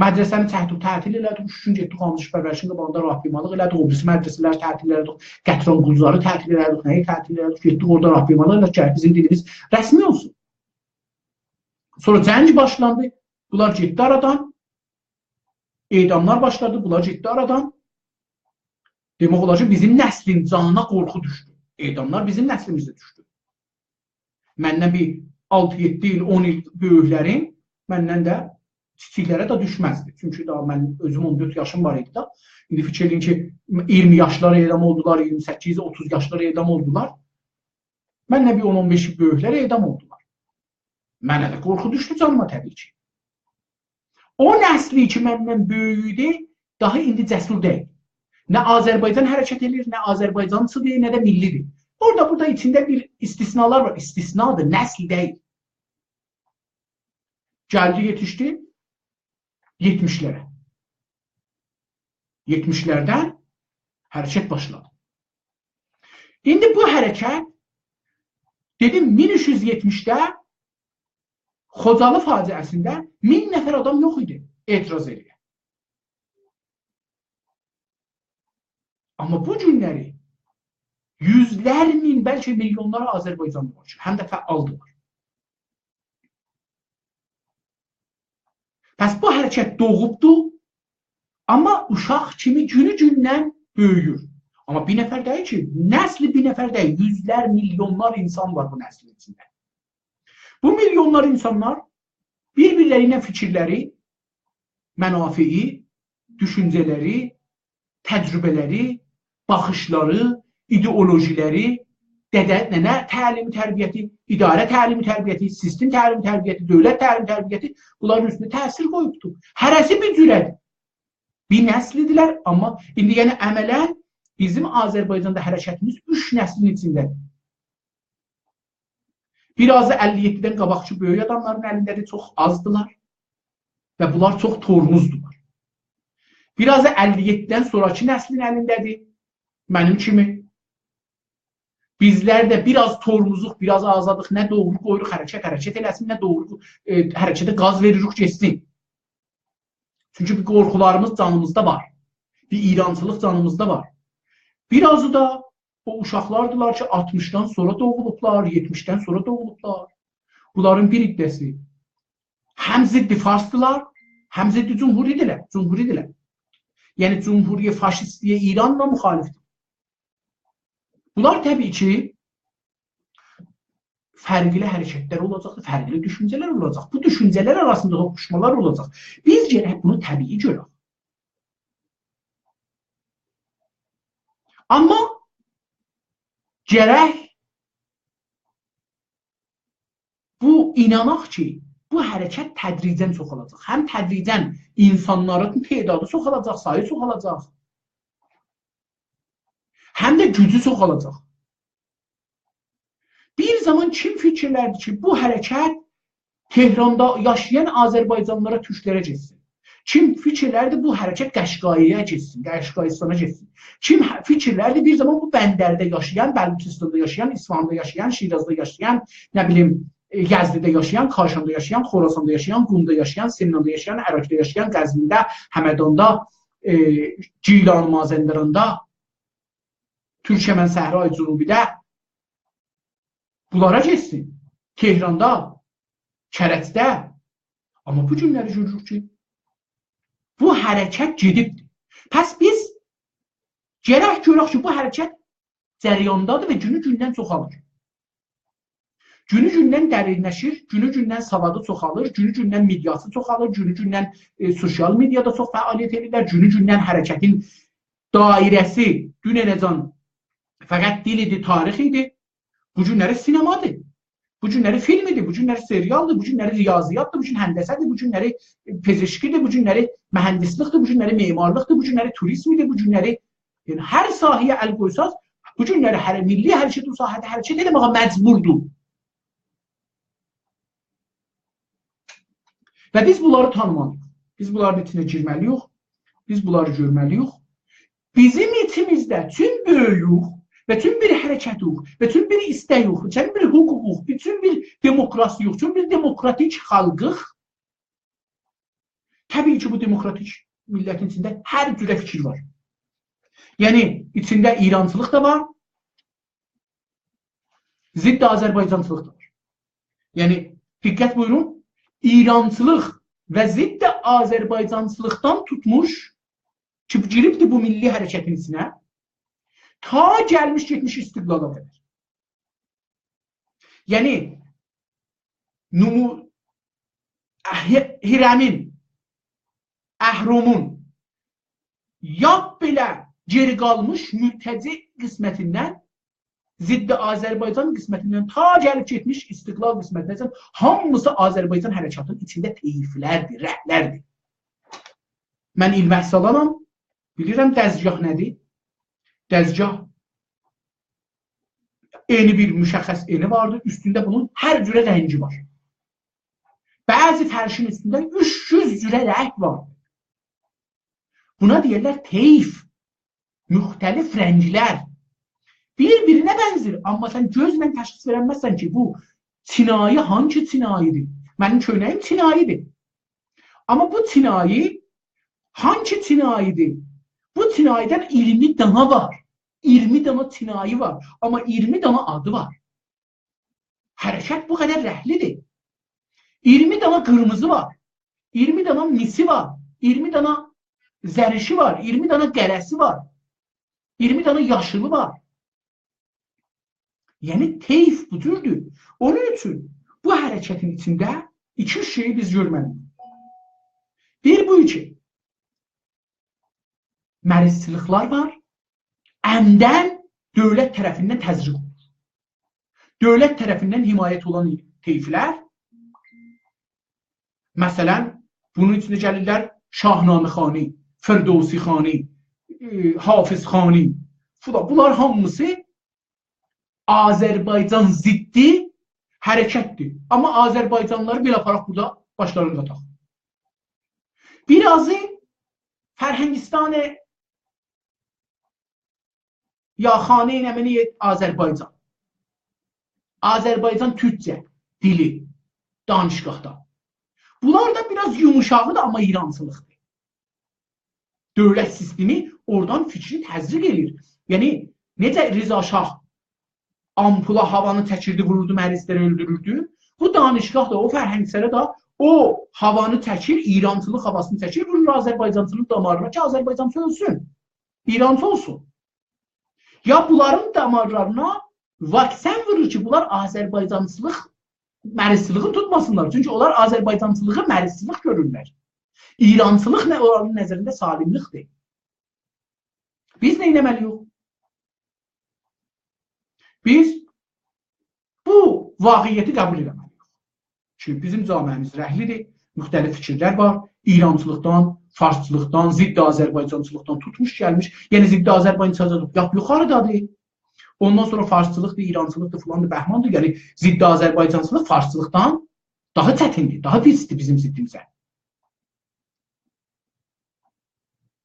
Mədrəsəni tətil elədik, üçün getdik Qanlı Pərvərişin qabağında rahbimalıq elədik, o birisi mədrəsələri tətil elədik, Qətran Quluzları tətil elədik, nəyi tətil elədik, getdik orada rahbimalıq elədik ki, bizim dilimiz rəsmi olsun. Sonra cəng başlandı, bunlar getdi aradan, edamlar başladı, bunlar getdi aradan. Demək olar ki, bizim nəslin canına qorxu düşdü. Edamlar bizim nəslimizdə düşdü. Məndən bir 6-7 il, 10 il böyüklərin, məndən də kiçiklərə də düşməzdi. Çünki daha mən özüm 14 yaşım var idi da. İndi fikir edin ki, 20 yaşları edam oldular, 28-30 yaşları edam oldular. Mənlə bir 10-15 il böyüklərə edam oldular. Mənə də qorxu düşdü canıma təbii ki. O nəsli ki, məndən böyüyüdü, daha indi cəsur deyil. Nə Azərbaycan hərəkət edir, nə Azərbaycancıdır, nə də millidir. Orada burada içində bir istisnalar var. İstisnadır, nəsl deyil. Gəldi yetişdi 70'lere. 70'lerden hərəkət başladı. İndi bu hərəkət dedim 1370'də Xocalı faciəsində 1000 nəfər adam yox idi etiraz edir. Amma bu günləri yüzlər min, bəlkə milyonlar Azərbaycanlı var ki, həm də fəaldılar. Pəs bu hərəkət doğubdur, amma uşaq kimi günü-gündən böyüyür. Amma bir nəfər deyil ki, nəsli bir nəfər deyil, yüzlər, milyonlar insan var bu nəslin içində. Bu milyonlar insanlar bir-birlərinə fikirləri, mənafeyi, düşüncələri, təcrübələri, baxışları, ideolojiləri, dədə, nənə təlimi, tərbiyyəti, idarə təlimi, tərbiyyəti, sistem təlimi, tərbiyyəti, dövlət təlimi, tərbiyyəti bunların üstünə təsir qoyubdur. Hərəsi bir cürədir. Bir nəslidirlər, amma indi yəni əmələn bizim Azərbaycanda hərəkətimiz 3 nəslin içindədir. Birazı 57-dən qabaqçı böyük adamların əlindədir, çox azdılar və bunlar çox tormuzdular. Birazı 57-dən sonraki nəslin əlindədir, mənim kimi. Bizlər də biraz tormuzuq, biraz azadıq, nə doğru qoyuruq, hərəkət eləsin, nə doğru hərəkətə qaz veririk, geçsin. Çünki bir qorxularımız canımızda var, bir İrancılıq canımızda var. Birazı da o uşaqlardılar ki, 60'dan sonra doğulublar, 70'den sonra doğulublar. Bunların bir iddəsi həm ziddi farsdılar, həm ziddi cumhuridirlər. Yəni cumhuriyə, faşistliyə, İranla müxalifdir. Bunlar təbii ki, fərqli hərəkətlər olacaq, fərqli düşüncələr olacaq. Bu düşüncələr arasında toqquşmalar olacaq. Biz gərək bunu təbii görək. Amma gərək bu inanaq ki, bu hərəkət tədricən çoxalacaq. Həm tədricən insanların tedadı çoxalacaq, sayı çoxalacaq. Həm də gücü çoxalacaq. Bir zaman kim fikirlərdi ki, bu hərəkət Tehranda yaşayan Azərbaycanlılara, türklərə geçsin? Kim fikirlərdi bu hərəkət Qəşqayıya geçsin, Qəşqayistana geçsin? Kim fikirlərdi bir zaman bu Bəndərdə yaşayan, Bəluçistanda yaşayan, İsfahanda yaşayan, Şirazda yaşayan, nə bilim, Gəzdidə yaşayan, Kaşanda yaşayan, Xorasanda yaşayan, Qumda yaşayan, Semnanda yaşayan, Ərəkdə yaşayan, Qəzvində, Həmədanda, Gilan Mazəndaranda, Türkəmən Səhra-i Cünubidə bunlara geçsin. Tehranda, Kərəcdə. Amma bu günləri görürük ki, bu hərəkət gedibdir. Pəs biz gərək görək ki, bu hərəkət cəryandadır və günü-gündən çoxalır. Günü-gündən dərinləşir, günü-gündən savadı çoxalır, günü-gündən mediası çoxalır, günü-gündən sosial mediada çox fəaliyyət edirlər, günü-gündən hərəkətin dairəsi dünənəcən fəqət dil idi, tarix idi. Bu günləri sinemadır, bu günləri film idi, bu günləri serialdır, bu günləri riyaziyyatdır, bu gün həndəsədir, bu günləri pezeşkidir, bu günləri mühəndislikdir, bu günləri memarlıqdır, bu günləri turizmidir, bu günləri hər sahəyə əl qoysaz, bu günləri milli hərəkət o sahədə hərəkət eləməyə məcburdur. Və biz bunları tanımalıyıq, biz bunların içinə girməliyik, biz bunları görməliyik. Bizim içimizdə tüm böyüyük, bütün bir hərəkətik, bütün bir istəyik, bütün bir hüquq, bütün bir demokrasiyik, bütün bir demokratik xalqıq Təbii ki, bu demokratik millətin içində hər cürə fikir var. Yəni, içində İrançılıq da var, ziddi Azərbaycançılıq da var. Yəni, diqqət buyurun, İrançılıq və ziddi Azərbaycançılıqdan tutmuş ki, giribdir bu milli hərəkətin içinə, ta gəlmiş getmiş istiqlala qədər. Yəni, Hirəmin, Əhrumun, yap belə geri qalmış mültəci qismətindən, ziddi Azərbaycan qismətindən ta gəlib getmiş istiqlal qismətindən hamısı Azərbaycan hərəkatının içində teyiflərdir, rəhlərdir. Mən ilməhs alamam, bilirəm dəzgah nədir? Dəzgah eni bir müşəxəs eni vardır, üstündə bunun hər cürə rəngi var. Bəzi fərşin üstündə 300 cürə rəng var. Buna deyirlər teyif, müxtəlif rənglər. Bir-birinə bənzir, amma sən gözlə təşxis verəməzsən ki, bu çinayi hangi çinayidir? Mənim köynəyim çinayidir. Amma bu çinayi hangi çinayidir? Bu çinayidən 20 dana var. 20 dana çinayi var. Amma 20 dana adı var. Hərəkət bu qədər rəhlidir. 20 dana qırmızı var. 20 dana misi var. 20 dana zərişi var. 20 dana qərəsi var. 20 dana yaşılı var. Yəni teyif bu cürdür. Onun üçün bu hərəkətin içində iki şeyi biz görməliyik. Bir bu iki. Mərisçiliklər var. Əmdən dövlət tərəfindən təzriq olur. Dövlət tərəfindən himayət olan teyflər, məsələn, bunun içində gəlirlər Şahnamə xani, Firdevsi xani, Hafiz xani. Bunlar hamısı Azərbaycan ziddi hərəkətdir. Amma Azərbaycanlıları belə aparaq burada başlarını qataq. Birazı Fərhəngistanı ya xanə nəmini Azərbaycan. Azərbaycan Türkcə dili, danışqaqda. Bunlar da biraz yumuşaqdır, amma İrançılıqdır. Dövlət sistemi oradan fikri təzriq edir. Yəni, necə Rıza Şah ampula havanı çəkirdi, vururdu, mərisləri öldürürdü. Bu danışqaq da, o fərhəngçilərə da o havanı çəkir, İrançılıq havasını çəkir, vurur Azərbaycançılıq damarına ki, Azərbaycançı ölsün, İrançı olsun. Ya bunların damarlarına vaksen vurur ki, bunlar Azərbaycançılıq mərisçiliği tutmasınlar. Çünki onlar Azərbaycançılığı mərisçilik görürlər. İrançılıq onların nəzərində salimlikdir. Biz nə etməliyik? Biz bu vaqiyyəti qəbul etməliyik. Çünki bizim camiəmiz rəhlidir, müxtəlif fikirlər var. İrançılıqdan, farsçılıqdan, ziddi Azərbaycançılıqdan tutmuş gəlmiş. Yəni ziddi Azərbaycançılıqdan yap yuxarıdadır. Ondan sonra farsçılıqdır, İrançılıqdır, filandır, bəhmandır. Yəni ziddi Azərbaycançılıq farsçılıqdan daha çətindir, daha pisdir bizim ziddimizə.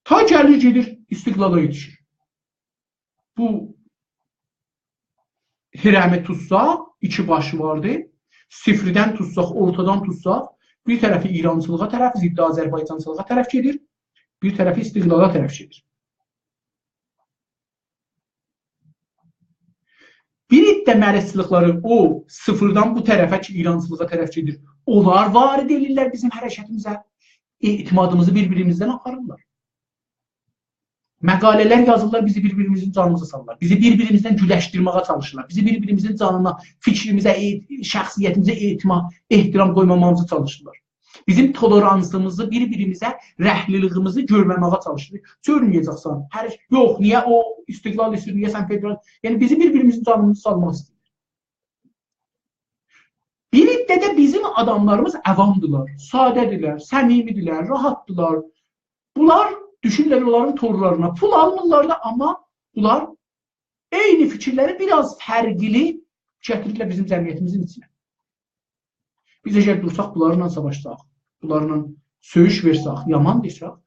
Ta gəlir gedir, istiqlala yetişir. Bu Hirəmi tutsaq, iki başı vardı. Sifridən tutsaq, ortadan tutsaq, bir tərəfi İrançılığa tərəf, ziddi Azərbaycançılığa tərəf gedir, bir tərəfi istiqlala tərəf gedir. Bir iddə mərisçilikləri o sıfırdan bu tərəfə ki, İrançılığa tərəf gedir. Onlar varid edirlər bizim hərəkətimizə. İtimadımızı bir-birimizdən aparırlar. Məqalələr yazırlar, bizi bir-birimizin canımıza salırlar. Bizi bir-birimizdən güləşdirməyə çalışırlar. Bizi bir-birimizin canına, fikrimizə, şəxsiyyətimizə ehtiram qoymamamızı çalışırlar. Bizim toleransımızı, bir-birimizə rəhliliyimizi görməməyə çalışırlar. Görməyəcəksən. Yox, niyə o istiqlal istəyir, niyə sən federal? Yəni bizi bir-birimizin canımızı salmaq istəyir. Bir iddə də bizim adamlarımız əvamdılar, sadədirlər, səmimidirlər, rahatdılar. Bunlar düşürlər onların torlarına, pul almırlar da, amma bunlar eyni fikirləri biraz fərqli gətirirlər bizim cəmiyyətimizin içinə. Biz əgər dursaq, bunlarla savaşsaq, bunlarla söyüş versək, yaman desək,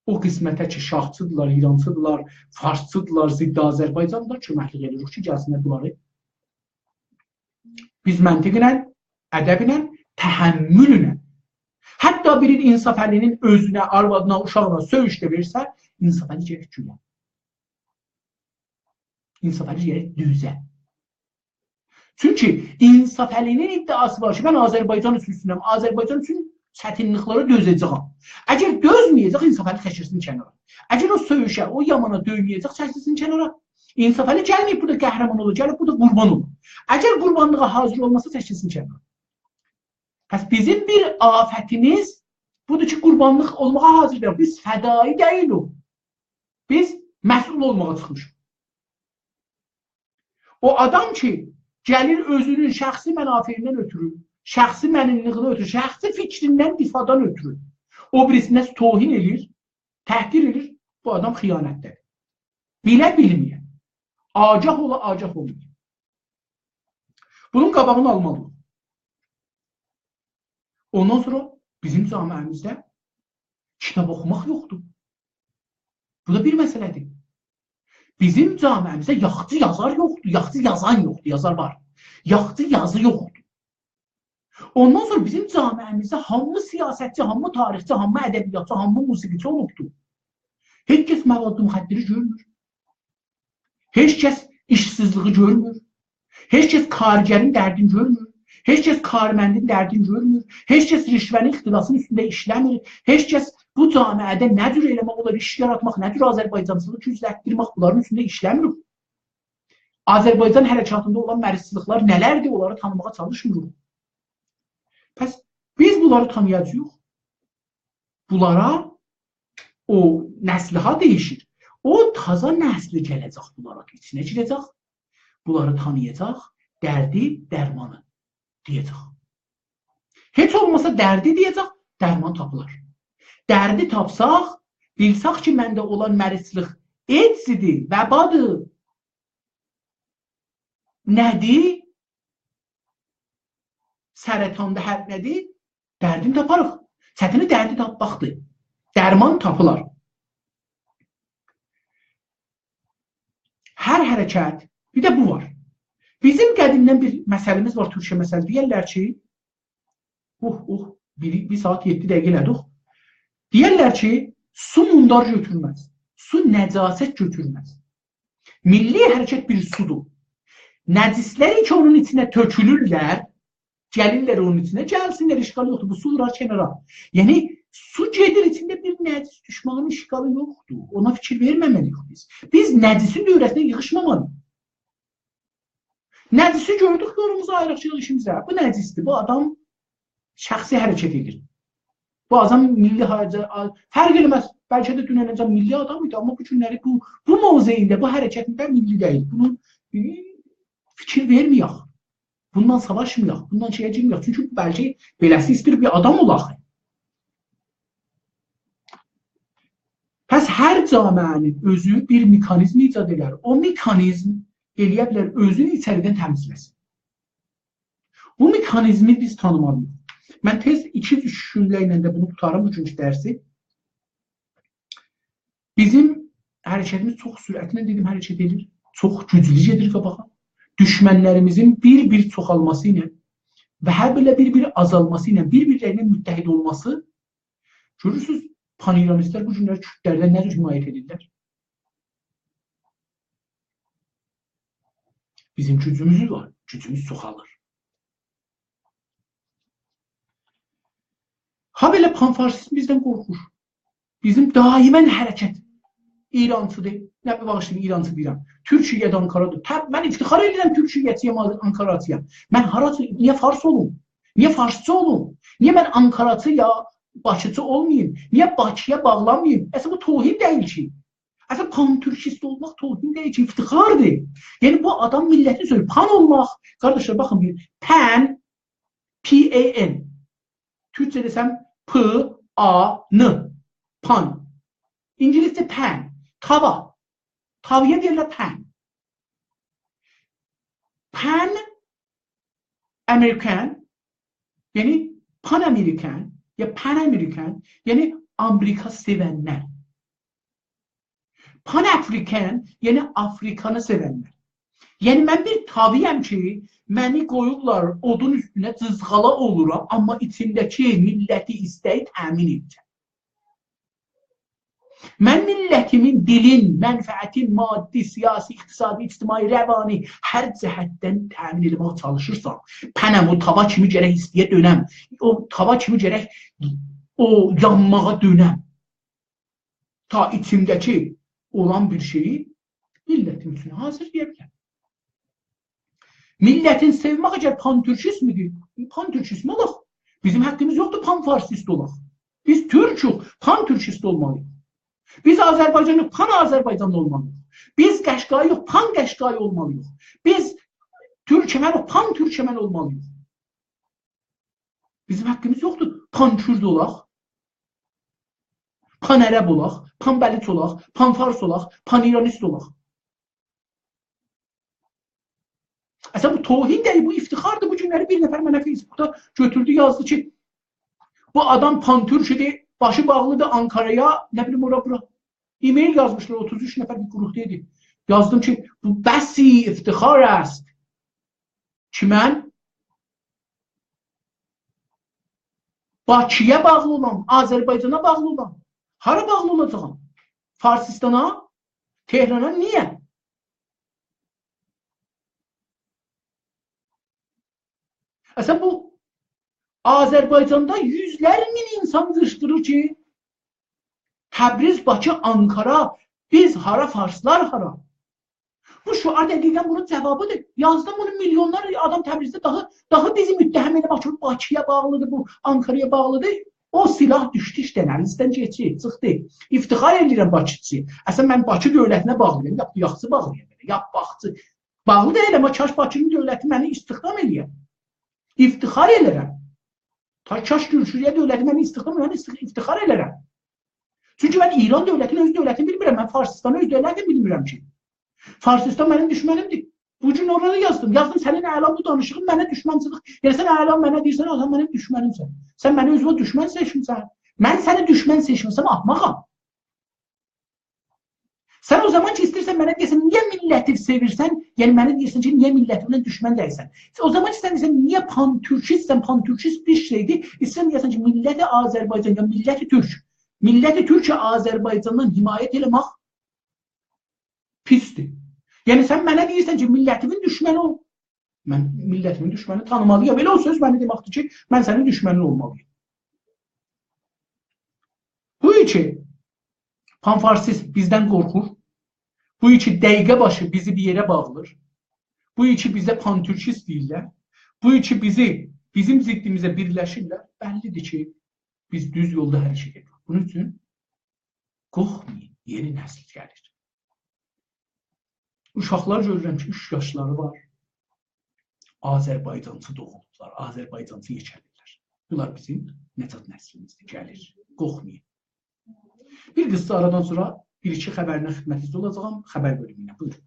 o qismətə ki, şahçıdırlar, İrançıdırlar, farsçıdırlar, ziddi Azərbaycanlılar köməklik edirik ki, gəlsinlər bunları. Biz məntiqlə, ədəblə, təhəmmüllə, Hətta bir İnsaf Əlinin özünə, arvadına, uşağına söyüşdə versə, İnsaf Əli gərək gülə. İnsaf Əli gərək düzə. Çünki İnsaf Əlinin iddiası var ki, mən Azərbaycan üstünəm, Azərbaycan üçün çətinlikləri dözəcəyəm. Əgər dözməyəcək, İnsaf Əli çəkilsin kənara. Əgər o söyüşə, o yamana döyməyəcək, çəkilsin kənara. İnsaf Əli gəlməyib burada qəhrəman olur, gəlib burada qurban olur. Əgər qurbanlığa hazır olmasa, çəkilsin kənara. Pəs bizim bir afətimiz budur ki, qurbanlıq olmağa hazır deyil. Biz fədai deyilik. Biz məsul olmağa çıxmışıq. O adam ki, gəlir özünün şəxsi mənafiyindən ötürü, şəxsi mənimliğindən ötürü, şəxsi fikrindən difadan ötürü, o birisinə tohin edir, təhqir edir, bu adam xiyanətdir. Bilə bilməyən, agah ola, agah olmayın. Bunun qabağını almalıyıq. Ondan sonra bizim camiəmizdə kitab oxumaq yoxdur. Bu da bir məsələdir. Bizim camiəmizdə yaxçı yazar yoxdur, yaxçı yazan yoxdur, yazar var. Yaxçı yazı yoxdur. Ondan sonra bizim camiəmizdə hamı siyasətçi, hamı tarixçi, hamı ədəbiyyatçı, hamı musiqiçi olubdur. Heç kəs məvadlı müxəddiri görmür. Heç kəs işsizliği görmür. Heç kəs kargərin dərdini görmür. Heç kəs karməndin dərdini görmür. Heç kəs rişvənin ixtilasının üstündə işləmir. Heç kəs bu camiədə nə cür eləmək olar, iş yaratmaq, nə cür Azərbaycancılığı güclətdirmək, bunların üstündə işləmir. Azərbaycan hərəkatında olan mərisçiliklər nələrdir, onları tanımağa çalışmırıq. Pəs biz bunları tanıyacağıq. Bunlara o nəsliha deyişir. O taza nəsli gələcək bunlara, içinə girəcək. Bunları tanıyacaq, dərdi, dərmanı deyəcək. Heç olmasa dərdi deyəcək, dərman tapılar. Dərdi tapsaq, bilsək ki, məndə olan mərisçilik AIDS-idir, vəbadır. Nədir? Sərətanda hər nədir? Dərdini taparıq. Çətini dərdi tapmaqdır. Dərman tapılar. Hər hərəkət, bir də bu var. Bizim qədimdən bir məsəlimiz var, Türkçə məsəl. Deyərlər ki, bir saat 7 dəqiqə elədik. Deyərlər ki, su mundar götürməz. Su nəcasət götürməz. Milli hərəkət bir sudur. Nəcislər ki, onun içinə tökülürlər, gəlirlər onun içinə, gəlsinlər, işğalı yoxdur, bu su vurar kənara. Yəni, su gedir içində bir nəcis düşmanın işğalı yoxdur. Ona fikir verməməliyik biz. Biz nəcisin dövrəsində yığışmamalıyıq. Nəcisi gördük, yolumuzu ayrıqçılıq işimizə. Bu nəcisdir, bu adam şəxsi hərəkət edir. Bu adam milli hərəkət, fərq eləməz, bəlkə də dünənəcəm milli adam idi, amma bu günləri bu mövzeyində, bu hərəkətində milli deyil. Bunu fikir verməyək. Bundan savaşmayaq, bundan şeyə girməyək. Çünki bəlkə beləsi istəyir bir adam olaq. Pəs hər camiənin özü bir mekanizm icad edər. O mekanizm eləyə bilər özünü içəridən təmizləsin. Bu mekanizmi biz tanımalıyıq. Mən tez 2-3 günlə də bunu tutarım, üçüncü dərsi. Bizim hərəkətimiz çox sürətlə dedim, hərəkət edir. Çox güclü gedir qabağa. Düşmənlərimizin bir-bir çoxalması ilə və hər belə bir-bir azalması ilə, bir-birlərinə müttəhid olması, görürsünüz, pan-İranistlər bu günləri Kürtlərdən nə cür himayət edirlər? Bizim gücümüz var, gücümüz çoxalır. Ha belə panfarsizm bizdən qorxur. Bizim daimən hərəkət. İrancıdır. Nə bir bağışlayın, İrancı deyirəm. Türkiyədə Ankaradır. Mən iftixar edirəm Türkiyəçiyəm, Ankaracıyam. Mən haracı, niyə fars olum? Niyə farsçı olum? Niyə mən Ankaracı ya Bakıcı olmayayım? Niyə Bakıya bağlanmayayım? Əslində bu tohin deyil ki. Əslində pan-türkist olmaq tohin deyil ki, iftixardır. Yəni bu adam millətin söylür. Pan olmaq, qardaşlar baxın bir, pan, P-A-N. Türkçə desəm P-A-N, pan. İngiliscə pan. Tava. Tavaya deyirlər pan. Pan-American, yəni Pan-American, ya Pan-American, yəni Amerika sevənlər. Pan-African, yəni Afrikanı sevənlər. Yəni mən bir tabiyəm ki, məni qoyublar odun üstünə cızğala oluram, amma içindəki milləti istəyi təmin edəcəm. Mən millətimin, dilin, mənfəətin, maddi, siyasi, iqtisadi, ictimai, rəvani hər cəhətdən təmin etməyə çalışırsam, pənəm o tava kimi gərək istiyə dönəm, o tava kimi gərək o yanmağa dönəm. Ta içimdəki olan bir şeyi millətim üçün hazır deyə biləm. Millətin sevmək əgər pan-türkizmdir, pan-türkizm olaq. Bizim həqqimiz yoxdur pan-farsist olaq. Biz türküq, pan-türkist olmalıyıq. Biz Azərbaycanlıq, pan-Azərbaycanlı olmalıyıq. Biz Qəşqayıq, pan-Qəşqayı olmalıyıq. Biz türkəmən, pan-türkəmən olmalıyıq. Bizim həqqimiz yoxdur pan-kürd olaq, pan-ərəb olaq, pan-bəlit olaq, pan-fars olaq, pan-iranist olaq. Əslən bu tohin deyil, bu iftixardır. Bu günləri bir nəfər mənə Facebookda götürdü, yazdı ki, bu adam pan-türküdür, başı bağlıdır Ankara'ya, nə bilim ora bura. E-mail yazmışlar, 33 nəfər bir qruqdaydı. Yazdım ki, bu bəsi iftixar است ki, mən Bakıya bağlı olan, Azərbaycana bağlı olan. Hara bağlı olacağım? Farsistana, Tehrana, niyə? Əslən bu Azərbaycanda yüzlər min insan qışqırır ki, Təbriz, Bakı, Ankara, biz hara, farslar hara? Bu şuar dəqiqən bunun cavabıdır. Yazdım bunu, milyonlar adam Təbrizdə daha bizi müttəhəm edib, Bakıya bağlıdır, bu Ankara'ya bağlıdır. O silah düşdü işdən, əlinizdən geçir, çıxdı. İftixar edirəm Bakıçı. Əslən mən Bakı dövlətinə bağlıyım, yaxşı bağlıyım. Yap baxçı. Bağlı deyil, amma kaş Bakının dövləti məni istihdam edir. İftixar edirəm. Kaş Gürcüyə dövləti məni istihdam edir, iftixar edirəm. Çünki mən İran dövlətini, öz dövlətini bilmirəm. Mən Farsistanı öz dövlətini bilmirəm ki. Farsistan mənim düşmənimdir. Bu gün orada yazdım. Yazdım sənin əlam bu danışığın mənə düşmənçilik. Yəni sən əlam mənə deyirsən, o zaman mənim düşmənimsən. Sən məni özünə düşmən seçmişsən. Mən səni düşmən seçmişsəm, ahmağam. Sən o zaman ki, istəyirsən mənə deyirsən, niyə milləti sevirsən? Yəni mənə deyirsən ki, niyə millətimdən düşmən deyirsən? O zaman ki, sən deyirsən, niyə pan-türkistsən? Pan-türkist bir şeydir. İstəyirsən deyirsən ki, milləti Azərbaycan, milləti türk. Milləti Türkiyə Azərbaycandan himayət eləmək pisdir. Yəni sən mənə deyirsən ki, millətimin düşməni ol. Mən millətimin düşməni tanımalıyam. Belə o söz mənə deməkdir ki, mən sənin düşmənin olmalıyım. Bu iki pan-farsist bizdən qorxur. Bu iki dəqiqə başı bizi bir yerə bağlır. Bu iki bizə pan-türkist deyirlər. Bu iki bizim ziddimizə birləşirlər. Bəllidir ki, biz düz yolda hərəkət edirik. Bunun üçün qorxmayın, yeni nəsil gəlir. Uşaqlar görürəm ki, 3 yaşları var. Azərbaycançı doğulublar, Azərbaycançı yekəlirlər. Bunlar bizim Necat nəslimizdir, gəlir. Qorxmayın. Bir qısa aradan sonra bir-iki xəbərinə xidmətinizdə olacağam, xəbər bölümünə. Buyurun.